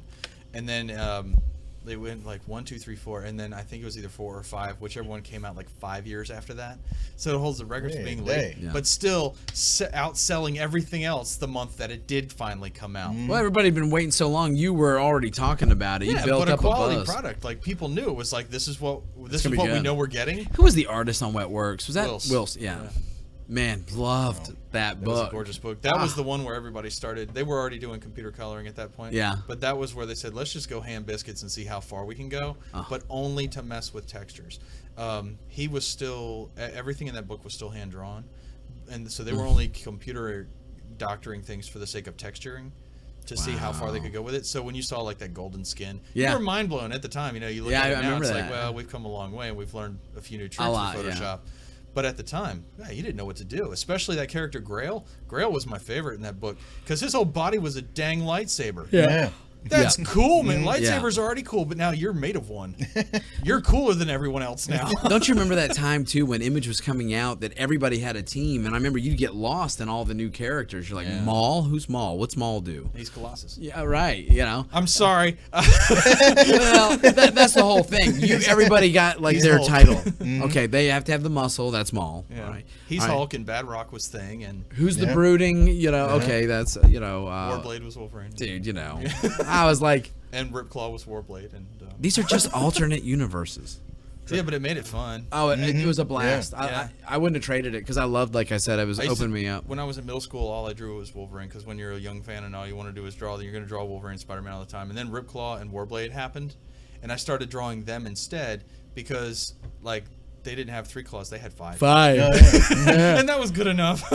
and then they went like 1, 2, 3, 4, and then I think it was either 4 or 5, whichever one came out like 5 years after that. So it holds the record for being late, Yeah. but still outselling everything else the month that it did finally come out. Well, everybody had been waiting so long. You were already talking about it. You Yeah, built but a up quality a buzz. product. Like people knew it was like this is what gonna be we good. know we're getting. Who was the artist on Wetworks? Was that Wills. Wills? Yeah. Man, loved that It was a book. gorgeous book. That was the one where everybody started. They were already doing computer coloring at that point. Yeah. But that was where they said, let's just go ham biscuits and see how far we can go, but only to mess with textures. He was still, everything in that book was still hand drawn. And so they were only computer doctoring things for the sake of texturing to see how far they could go with it. So when you saw like that golden skin, you were mind blown at the time. You look Yeah, at I it now, remember it's that. like, well, we've come a long way and we've learned a few new tricks lot, with yeah. Photoshop. But at the time, you didn't know what to do, especially that character Grail. Grail was my favorite in that book because his whole body was a dang lightsaber. Yeah. That's cool, man. Yeah. Lightsabers are already cool, but now you're made of one. You're cooler than everyone else now. Don't you remember that time too when Image was coming out that everybody had a team, and I remember you'd get lost in all the new characters. You're like, Maul? Who's Maul? What's Maul do? He's Colossus. Yeah, right. I'm sorry. Well, that's the whole thing. Everybody got like He's their Hulk. title. Okay, they have to have the muscle. That's Maul. Yeah. All right. He's All right. Hulk and Bad Rock was Thing, and Who's the brooding? Okay, that's Warblade was Wolverine. dude. I was like, And Ripclaw was Warblade. And these are just alternate universes. yeah, but it made it fun. Oh, it was a blast. Yeah. I wouldn't have traded it because I loved, like I said, it was I used to- opening me up. When I was in middle school, all I drew was Wolverine because when you're a young fan and all you want to do is draw, then you're going to draw Wolverine and Spider-Man all the time. And then Ripclaw and Warblade happened, and I started drawing them instead because, like, they didn't have 3 claws, they had 5. And that was good enough.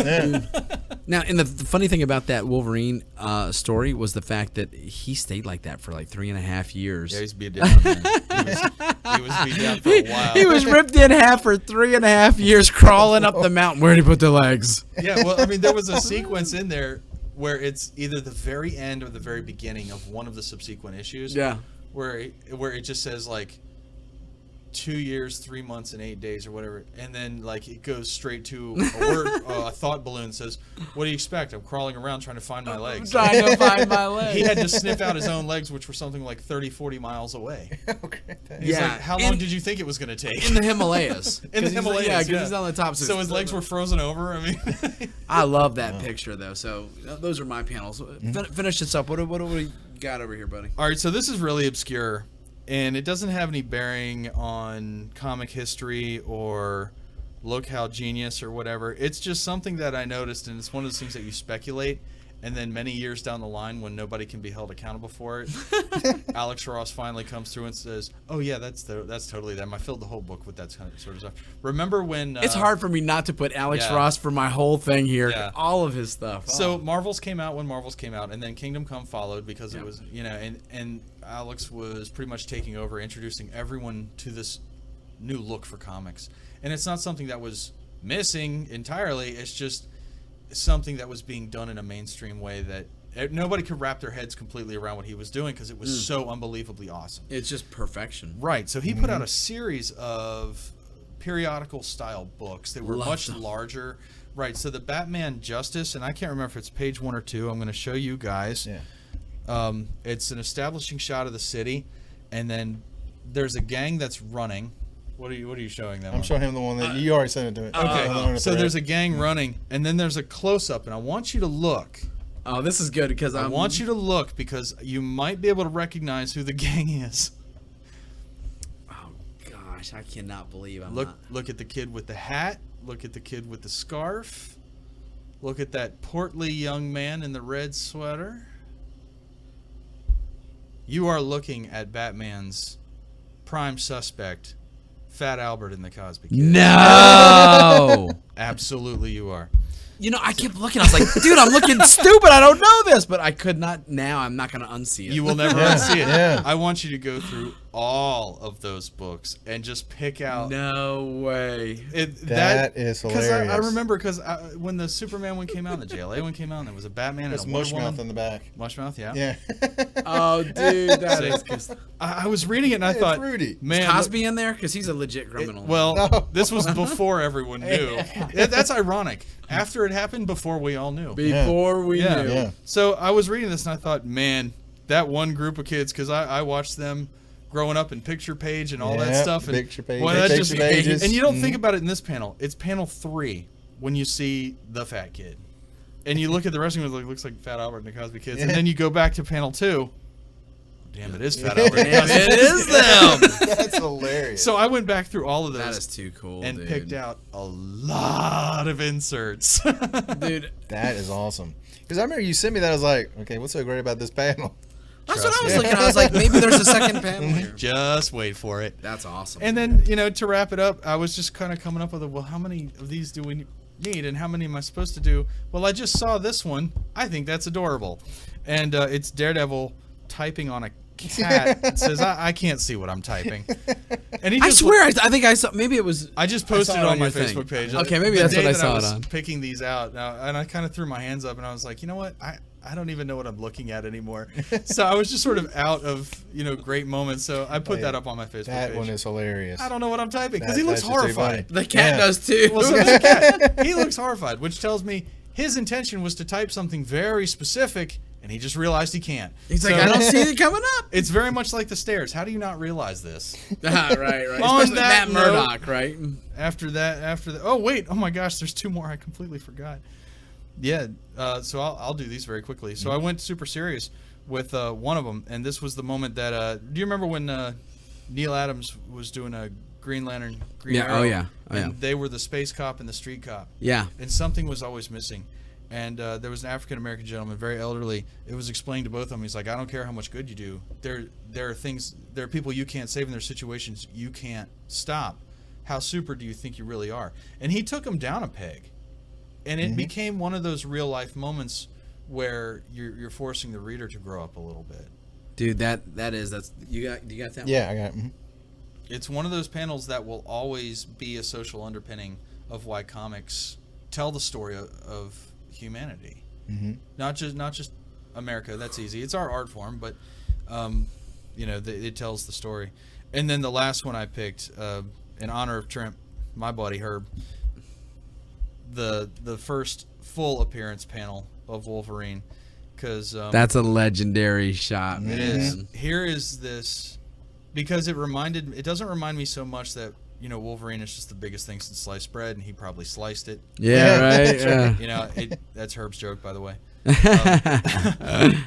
Now, and the funny thing about that Wolverine story was the fact that he stayed like that for like 3.5 years. Yeah, he was beat down, man. He was beat down for a while. He was ripped in half for 3.5 years, crawling up the mountain. Where'd he put the legs? Yeah, well, I mean, there was a sequence in there where it's either the very end or the very beginning of one of the subsequent issues. Yeah. Where it just says like 2 years, 3 months, and 8 days, or whatever, and then like it goes straight to a word, a thought balloon says, "What do you expect? I'm crawling around trying to find my legs." Trying to find my legs. He had to sniff out his own legs, which were something like 30, 40 miles away. He's Yeah. like, how long did you think it was going to take? in the Himalayas. In the Himalayas, Yeah, because he's on the top. So his legs were frozen over. I mean, I love that picture though. So those are my panels. Finish this up. What do we got over here, buddy? all right, so this is really obscure, and it doesn't have any bearing on comic history or look how genius or whatever. It's just something that I noticed, and it's one of those things that you speculate, and then many years down the line when nobody can be held accountable for it, Alex Ross finally comes through and says, "Oh yeah, that's totally them. I filled the whole book with that kind of sort of stuff." Remember when It's hard for me not to put Alex yeah. Ross for my whole thing here. Yeah. All of his stuff. So Marvels came out when Marvels came out, and then Kingdom Come followed because it was, and Alex was pretty much taking over, introducing everyone to this new look for comics. And it's not something that was missing entirely. It's just something that was being done in a mainstream way that nobody could wrap their heads completely around what he was doing because it was so unbelievably awesome. It's just perfection. Right. So he put out a series of periodical style books. They were much larger. Right. So the Batman Justice, and I can't remember if it's page 1 or 2. I'm going to show you guys. Yeah. It's an establishing shot of the city, and then there's a gang that's running. What are you showing them? I'm showing him the one that you already sent it to me. Okay. So there's a gang running, and then there's a close up, and I want you to look. Oh, this is good because I want you to look because you might be able to recognize who the gang is. Oh gosh, I cannot believe I'm Look! not. Look at the kid with the hat. Look at the kid with the scarf. Look at that portly young man in the red sweater. You are looking at Batman's prime suspect, Fat Albert in the Cosby Kid. No. Absolutely, you are. You know, I kept looking. I was like, dude, I'm looking stupid. I don't know this, but I could not. Now I'm not going to unsee it. You will never unsee it. Yeah. I want you to go through all of those books and just pick out. No way. That is hilarious. I remember because when the Superman one came out, the JLA one came out, and there was a Batman That's and a Wonder Mushmouth Woman. in the back. Mushmouth, yeah. Yeah. Oh, dude, that is because I was reading it and I It's thought, Rudy. man, Cosby in there because he's a legit criminal. well, this was before everyone knew. That's ironic. After it happened, before we all knew. before we Yeah. knew. Yeah. So I was reading this and I thought, man, that one group of kids, because I watched them growing up in Picture Page and all that Yeah, stuff. And Picture Page, boy, that Picture just, Pages. and you don't think about it in this panel. It's panel 3 when you see the fat kid. And you look at the rest of them, it looks like Fat Albert and the Cosby Kids. And then you go back to panel 2. Damn, it is Fat Albert and the Damn, Cosby it Kids. is them. That's hilarious. So I went back through all of those. That is too cool, and dude. picked out a lot of inserts. Dude, that is awesome. Because I remember you sent me that. I was like, okay, what's so great about this panel? that's what I was looking at. I was like, maybe there's a second panel here. Just wait for it. That's awesome. And then, to wrap it up, I was just kind of coming up with, well, how many of these do we need and how many am I supposed to do? Well, I just saw this one. I think that's adorable. And it's Daredevil typing on a cat. It says, I can't see what I'm typing. And he I just swear, I think I saw. Maybe it was. I just posted saw it it on on my your thing. Facebook page. Okay, maybe The that's day what I that saw it was on. picking these out, and I kind of threw my hands up, and I was like, you know what? I don't even know what I'm looking at anymore. So I was just sort of out of great moments. So I put that up on my Facebook That page. one is hilarious. I don't know what I'm typing because That- he looks that's just too horrified. funny. The cat Yeah. does too. Well, so does the cat. He looks horrified, which tells me his intention was to type something very specific, and he just realized he can't. He's like, So- I don't see it coming up. It's very much like the stairs. How do you not realize this? Right. On Especially that Matt Murdock, right? After that, oh wait, oh my gosh, there's 2 more. I completely forgot. Yeah, so I'll do these very quickly. So I went super serious with one of them, and this was the moment that. Do you remember when Neil Adams was doing a Green Lantern? Green Arrow, Oh yeah. and they were the space cop and the street cop. Yeah. And something was always missing. And there was an African American gentleman, very elderly. It was explained to both of them. He's like, I don't care how much good you do. There are people you can't save, and there are situations you can't stop. How super do you think you really are? And he took him down a peg. And it became one of those real life moments where you're forcing the reader to grow up a little bit. Dude, that's you got that one? Yeah, I got it. Mhm. It's one of those panels that will always be a social underpinning of why comics tell the story of humanity. Not just America. That's easy. It's our art form, but it tells the story. And then the last one I picked, in honor of Trent, my buddy Herb, the first full appearance panel of Wolverine, because That's a legendary shot, man. it is. Here is this, because it doesn't remind me so much that Wolverine is just the biggest thing since sliced bread, and he probably sliced it. Yeah, right. Yeah. That's Herb's joke, by the way.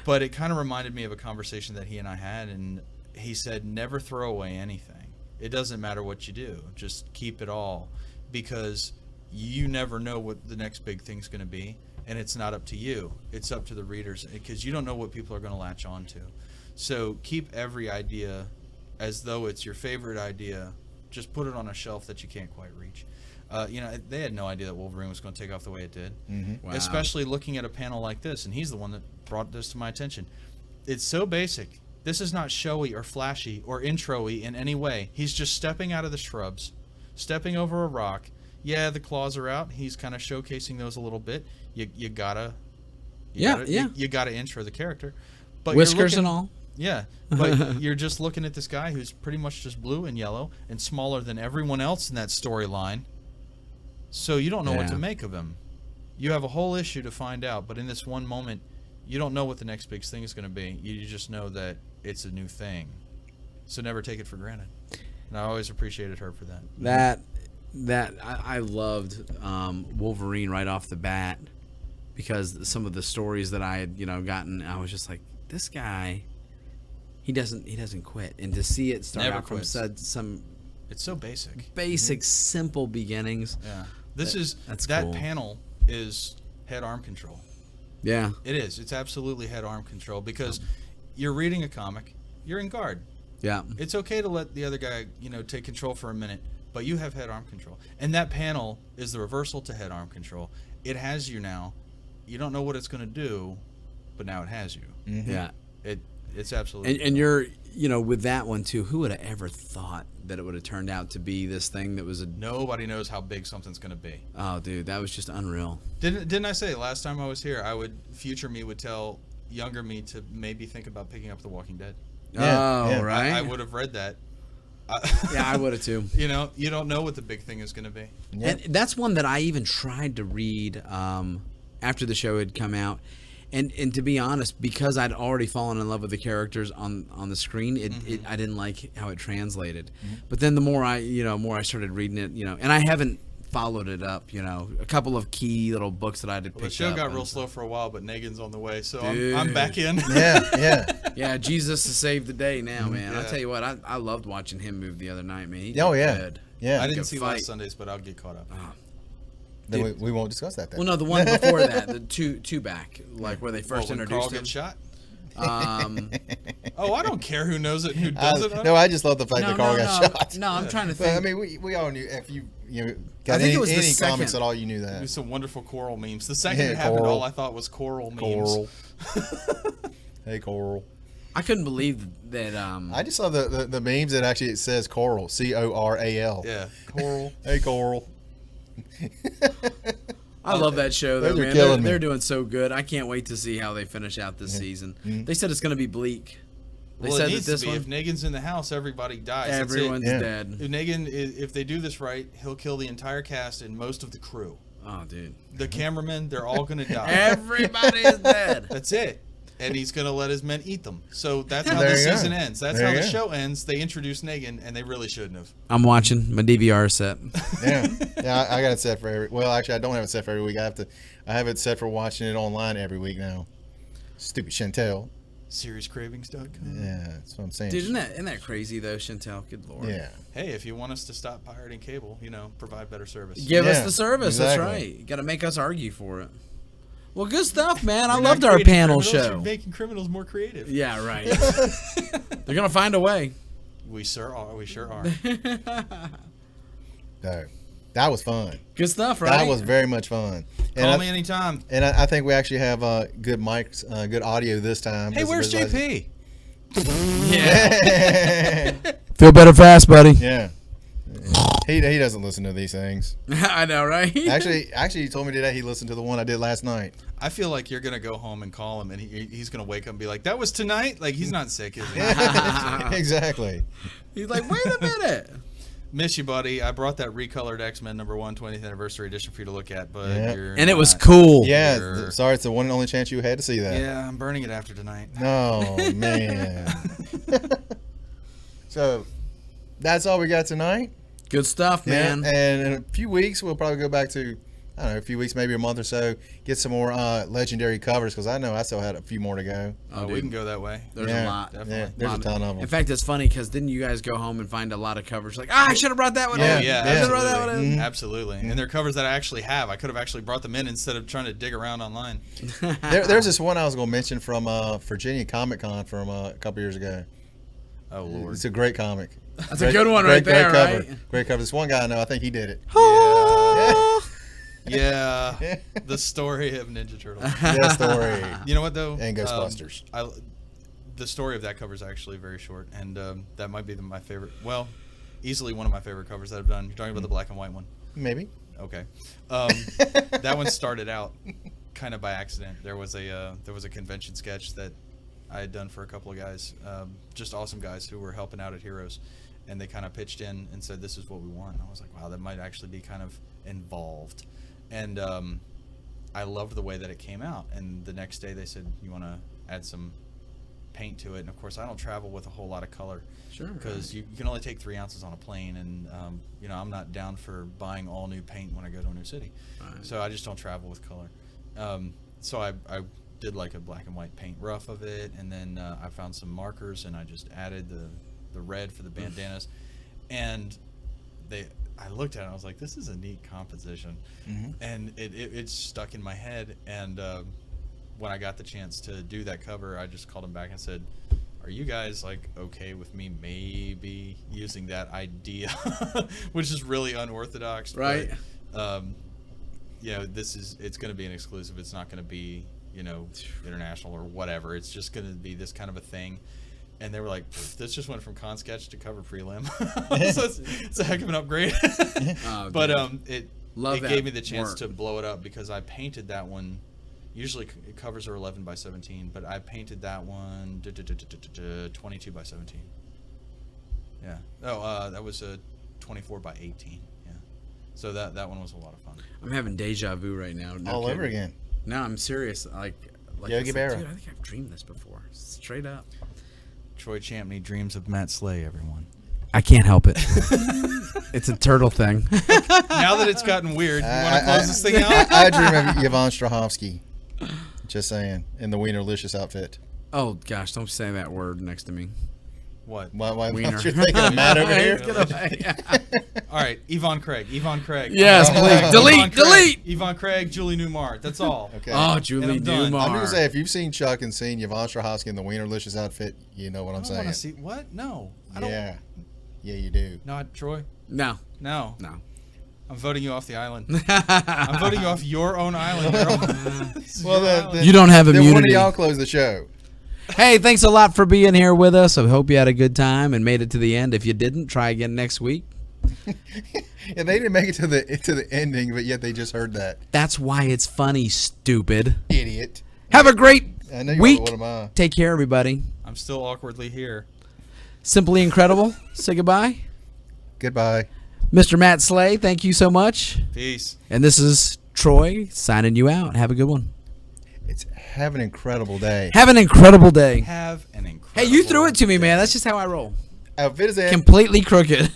But it kind of reminded me of a conversation that he and I had, and he said, never throw away anything. It doesn't matter what you do. Just keep it all, because you never know what the next big thing's going to be, and it's not up to you. It's up to the readers, because you don't know what people are going to latch on to. So keep every idea as though it's your favorite idea. Just put it on a shelf that you can't quite reach. They had no idea that Wolverine was going to take off the way it did. Wow. Especially looking at a panel like this, and he's the one that brought this to my attention. It's so basic, This is not showy or flashy or intro-y in any way. He's just stepping out of the shrubs, stepping over a rock. Yeah, the claws are out. He's kind of showcasing those a little bit. You gotta intro the character. But Whiskers and all. Yeah, but you're just looking at this guy who's pretty much just blue and yellow and smaller than everyone else in that storyline. So you don't know what to make of him. You have a whole issue to find out, but in this one moment, you don't know what the next big thing is going to be. You just know that it's a new thing. So never take it for granted. And I always appreciated her for that. I loved Wolverine right off the bat, because some of the stories that I had gotten, I was just like, this guy, he doesn't quit, and to see it start Never out quits. from some It's so basic. simple beginnings. Yeah. That's that cool. panel is head-arm control. Yeah, It is. It's absolutely head-arm control, because you're reading a comic, you're in guard. yeah. It's okay to let the other guy, take control for a minute, but you have head-arm control. And that panel is the reversal to head-arm control. It has you now. You don't know what it's going to do, but now it has you. Mm-hmm. Yeah. It's absolutely. And you're, with that one too, who would have ever thought that it would have turned out to be this thing that was Nobody knows how big something's going to be. oh, dude, that was just unreal. Didn't I say last time I was here, future me would tell younger me to maybe think about picking up The Walking Dead? Oh, right. I would have read that. Yeah, I would have too. You don't know what the big thing is going to be. And that's one that I even tried to read after the show had come out. And to be honest, because I'd already fallen in love with the characters on the screen, I didn't like how it translated. But then the more I started reading it, and I haven't followed it up, a couple of key little books that I had picked up. The show got real slow for a while, but Negan's on the way, so Dude. I'm back in. Yeah. Yeah, Jesus has saved the day now, man. Yeah. I'll tell you what, I loved watching him move the other night, man. He Oh, did yeah. good. Yeah. I didn't Good see fight. last Sundays, but I'll get caught up. Then we won't discuss that then. Well, no, the one before that, the two back, like where they first when introduced Carl him. gets shot? Um, I don't care who knows it, who does it. No, I just love the fact that Carl got shot. No, I'm trying to But, think. I mean, we all knew, if you I got think any, it was the any comics second. at all, you knew There's that. some wonderful Coral memes. The second Yeah, it happened, Coral. all I thought was Coral memes. Coral. Hey, Coral. I couldn't believe that. I just saw the memes that actually it says Coral, Coral. Yeah, Coral. Hey, Coral. I love that show, though, Those are man. killing me. They're doing so good. I can't wait to see how they finish out this season. They said it's going to be bleak. They Well, said it needs that this to be. one, If Negan's in the house, everybody dies. That's it. everyone's Yeah. dead. If Negan, if they do this right, he'll kill the entire cast and most of the crew. Oh, dude. The cameramen, they're all going to die. Everybody's dead. That's it. And he's going to let his men eat them. So that's how There the you go. season ends. That's There how you the go. show ends. They introduce Negan, and they really shouldn't have. I'm watching. My DVR is set. Yeah, I got it set for every. Well, actually, I don't have it set for every week. I have it set for watching it online every week now. Stupid Chantel. SeriesCravings.com. Yeah, that's what I'm saying. Dude, isn't that crazy, though, Chantel? Good Lord. Yeah. Hey, if you want us to stop pirating cable, provide better service. Give us Yeah, the service. exactly. That's right. You got to make us argue for it. Well, good stuff, man. I You're loved not our creating panel criminals, show. You're making criminals more creative. Yeah, right. They're going to find a way. We sure are. We sure are. No, that was fun. Good stuff, right? That was very much fun. Call me anytime. And I think we actually have good mics, good audio this time. Hey, where's JP? Yeah. Yeah. Feel better fast, buddy. Yeah. He doesn't listen to these things. I know, right? Actually, he told me today he listened to the one I did last night. I feel like you're gonna go home and call him, and he's gonna wake up and be like, "That was tonight." Like he's not sick, is he? Exactly. He's like, wait a minute. Miss you, buddy. I brought that recolored X-Men #1 20th anniversary edition for you to look at, but Yeah. you're And it was not. cool. Yeah. You're- Sorry, it's the one and only chance you had to see that. Yeah, I'm burning it after tonight. No, man. So, that's all we got tonight. Good stuff, Yeah, man. and in a few weeks, we'll probably go back to, I don't know, a few weeks, maybe a month or so, get some more legendary covers, because I know I still had a few more to go. Oh, we dude. can go that way. There's Yeah, a lot. definitely. Yeah, there's a ton of them. In fact, it's funny because didn't you guys go home and find a lot of covers? Like, I should have brought that one Yeah, in. Yeah, I should have brought that absolutely. one in. Mhm. Absolutely. And they're covers that I actually have. I could have actually brought them in instead of trying to dig around online. There's this one I was going to mention from Virginia Comic Con from a couple years ago. Oh, Lord. It's a great comic. That's a good one right there, cover. right? Great cover. This one guy I know, I think he did it. Yeah. The story of Ninja Turtles. That story. You know what, though? And Ghostbusters. the story of that cover is actually very short, and that might be my favorite. Well, easily one of my favorite covers that I've done. You're talking about the black and white one. Maybe. Okay. That one started out kind of by accident. There was a convention sketch that I had done for a couple of guys, just awesome guys who were helping out at Heroes, and they kind of pitched in and said, "This is what we want." And I was like, "Wow, that might actually be kind of involved," and I loved the way that it came out. And the next day they said, "You want to add some paint to it?" And of course, I don't travel with a whole lot of color. Sure. Because you can only take 3 ounces on a plane, and I'm not down for buying all new paint when I go to a new city. Right. So I just don't travel with color. So I did like a black and white paint rough of it, and then I found some markers, and I just added the red for the bandanas. And I looked at it, and I was like, this is a neat composition. Mm-hmm. And it stuck in my head. And when I got the chance to do that cover, I just called him back and said, "Are you guys like okay with me maybe using that idea?" Which is really unorthodox, Right. But, it's going to be an exclusive. It's not going to be international or whatever. It's just going to be this kind of a thing. And they were like, "This just went from con sketch to cover prelim." So it's a heck of an upgrade. But it gave me the chance to blow it up because I painted that one. Usually covers are 11 by 17, but I painted that one 22 by 17. Yeah. Oh, that was a 24 by 18. Yeah. So that one was a lot of fun. I'm having deja vu right now. No All kidding. over again. No, I'm serious. Like Yogi Berra. Dude, I think I've dreamed this before. Straight up. Troy Champney dreams of Matt Slay, everyone. I can't help it. It's a turtle thing. Now that it's gotten weird, you want to close this thing out? I dream of Yvonne Strahovski. Just saying, in the Wienerlicious outfit. Oh gosh, don't say that word next to me. What? Why Wiener. you're thinking of Matt over here? Get away. All right, Yvonne Craig. Yes, please. Delete. Yvonne Craig, Julie Newmar. That's all. Okay. Oh, Julie And I'm done. Newmar. I'm going to say, if you've seen Chuck and seen Yvonne Strahovski in the Wienerlicious outfit, you know what I'm I saying. want to see what? No, I don't. Yeah. Yeah, you do. Not Troy. No. No. I'm voting you off the island. I'm I'm voting you off your own island, girl. This is Well, your then, island. You don't have then one of immunity. y'all close the show. Hey, thanks a lot for being here with us. I hope you had a good time and made it to the end. If you didn't, try again next week. Yeah, they didn't make it to the ending, but yet they just heard that. That's why it's funny, stupid. Idiot. Have a great I know you're week. what am I? Take care, everybody. I'm still awkwardly here. Simply incredible. Say goodbye. Goodbye. Mr. Matt Slay, thank you so much. Peace. And this is Troy signing you out. Have a good one. Have an incredible day. Have an incredible day. Have an incredible Hey, you threw it to me, day. man. That's just how I roll. Auf Wiedersehen. Completely crooked.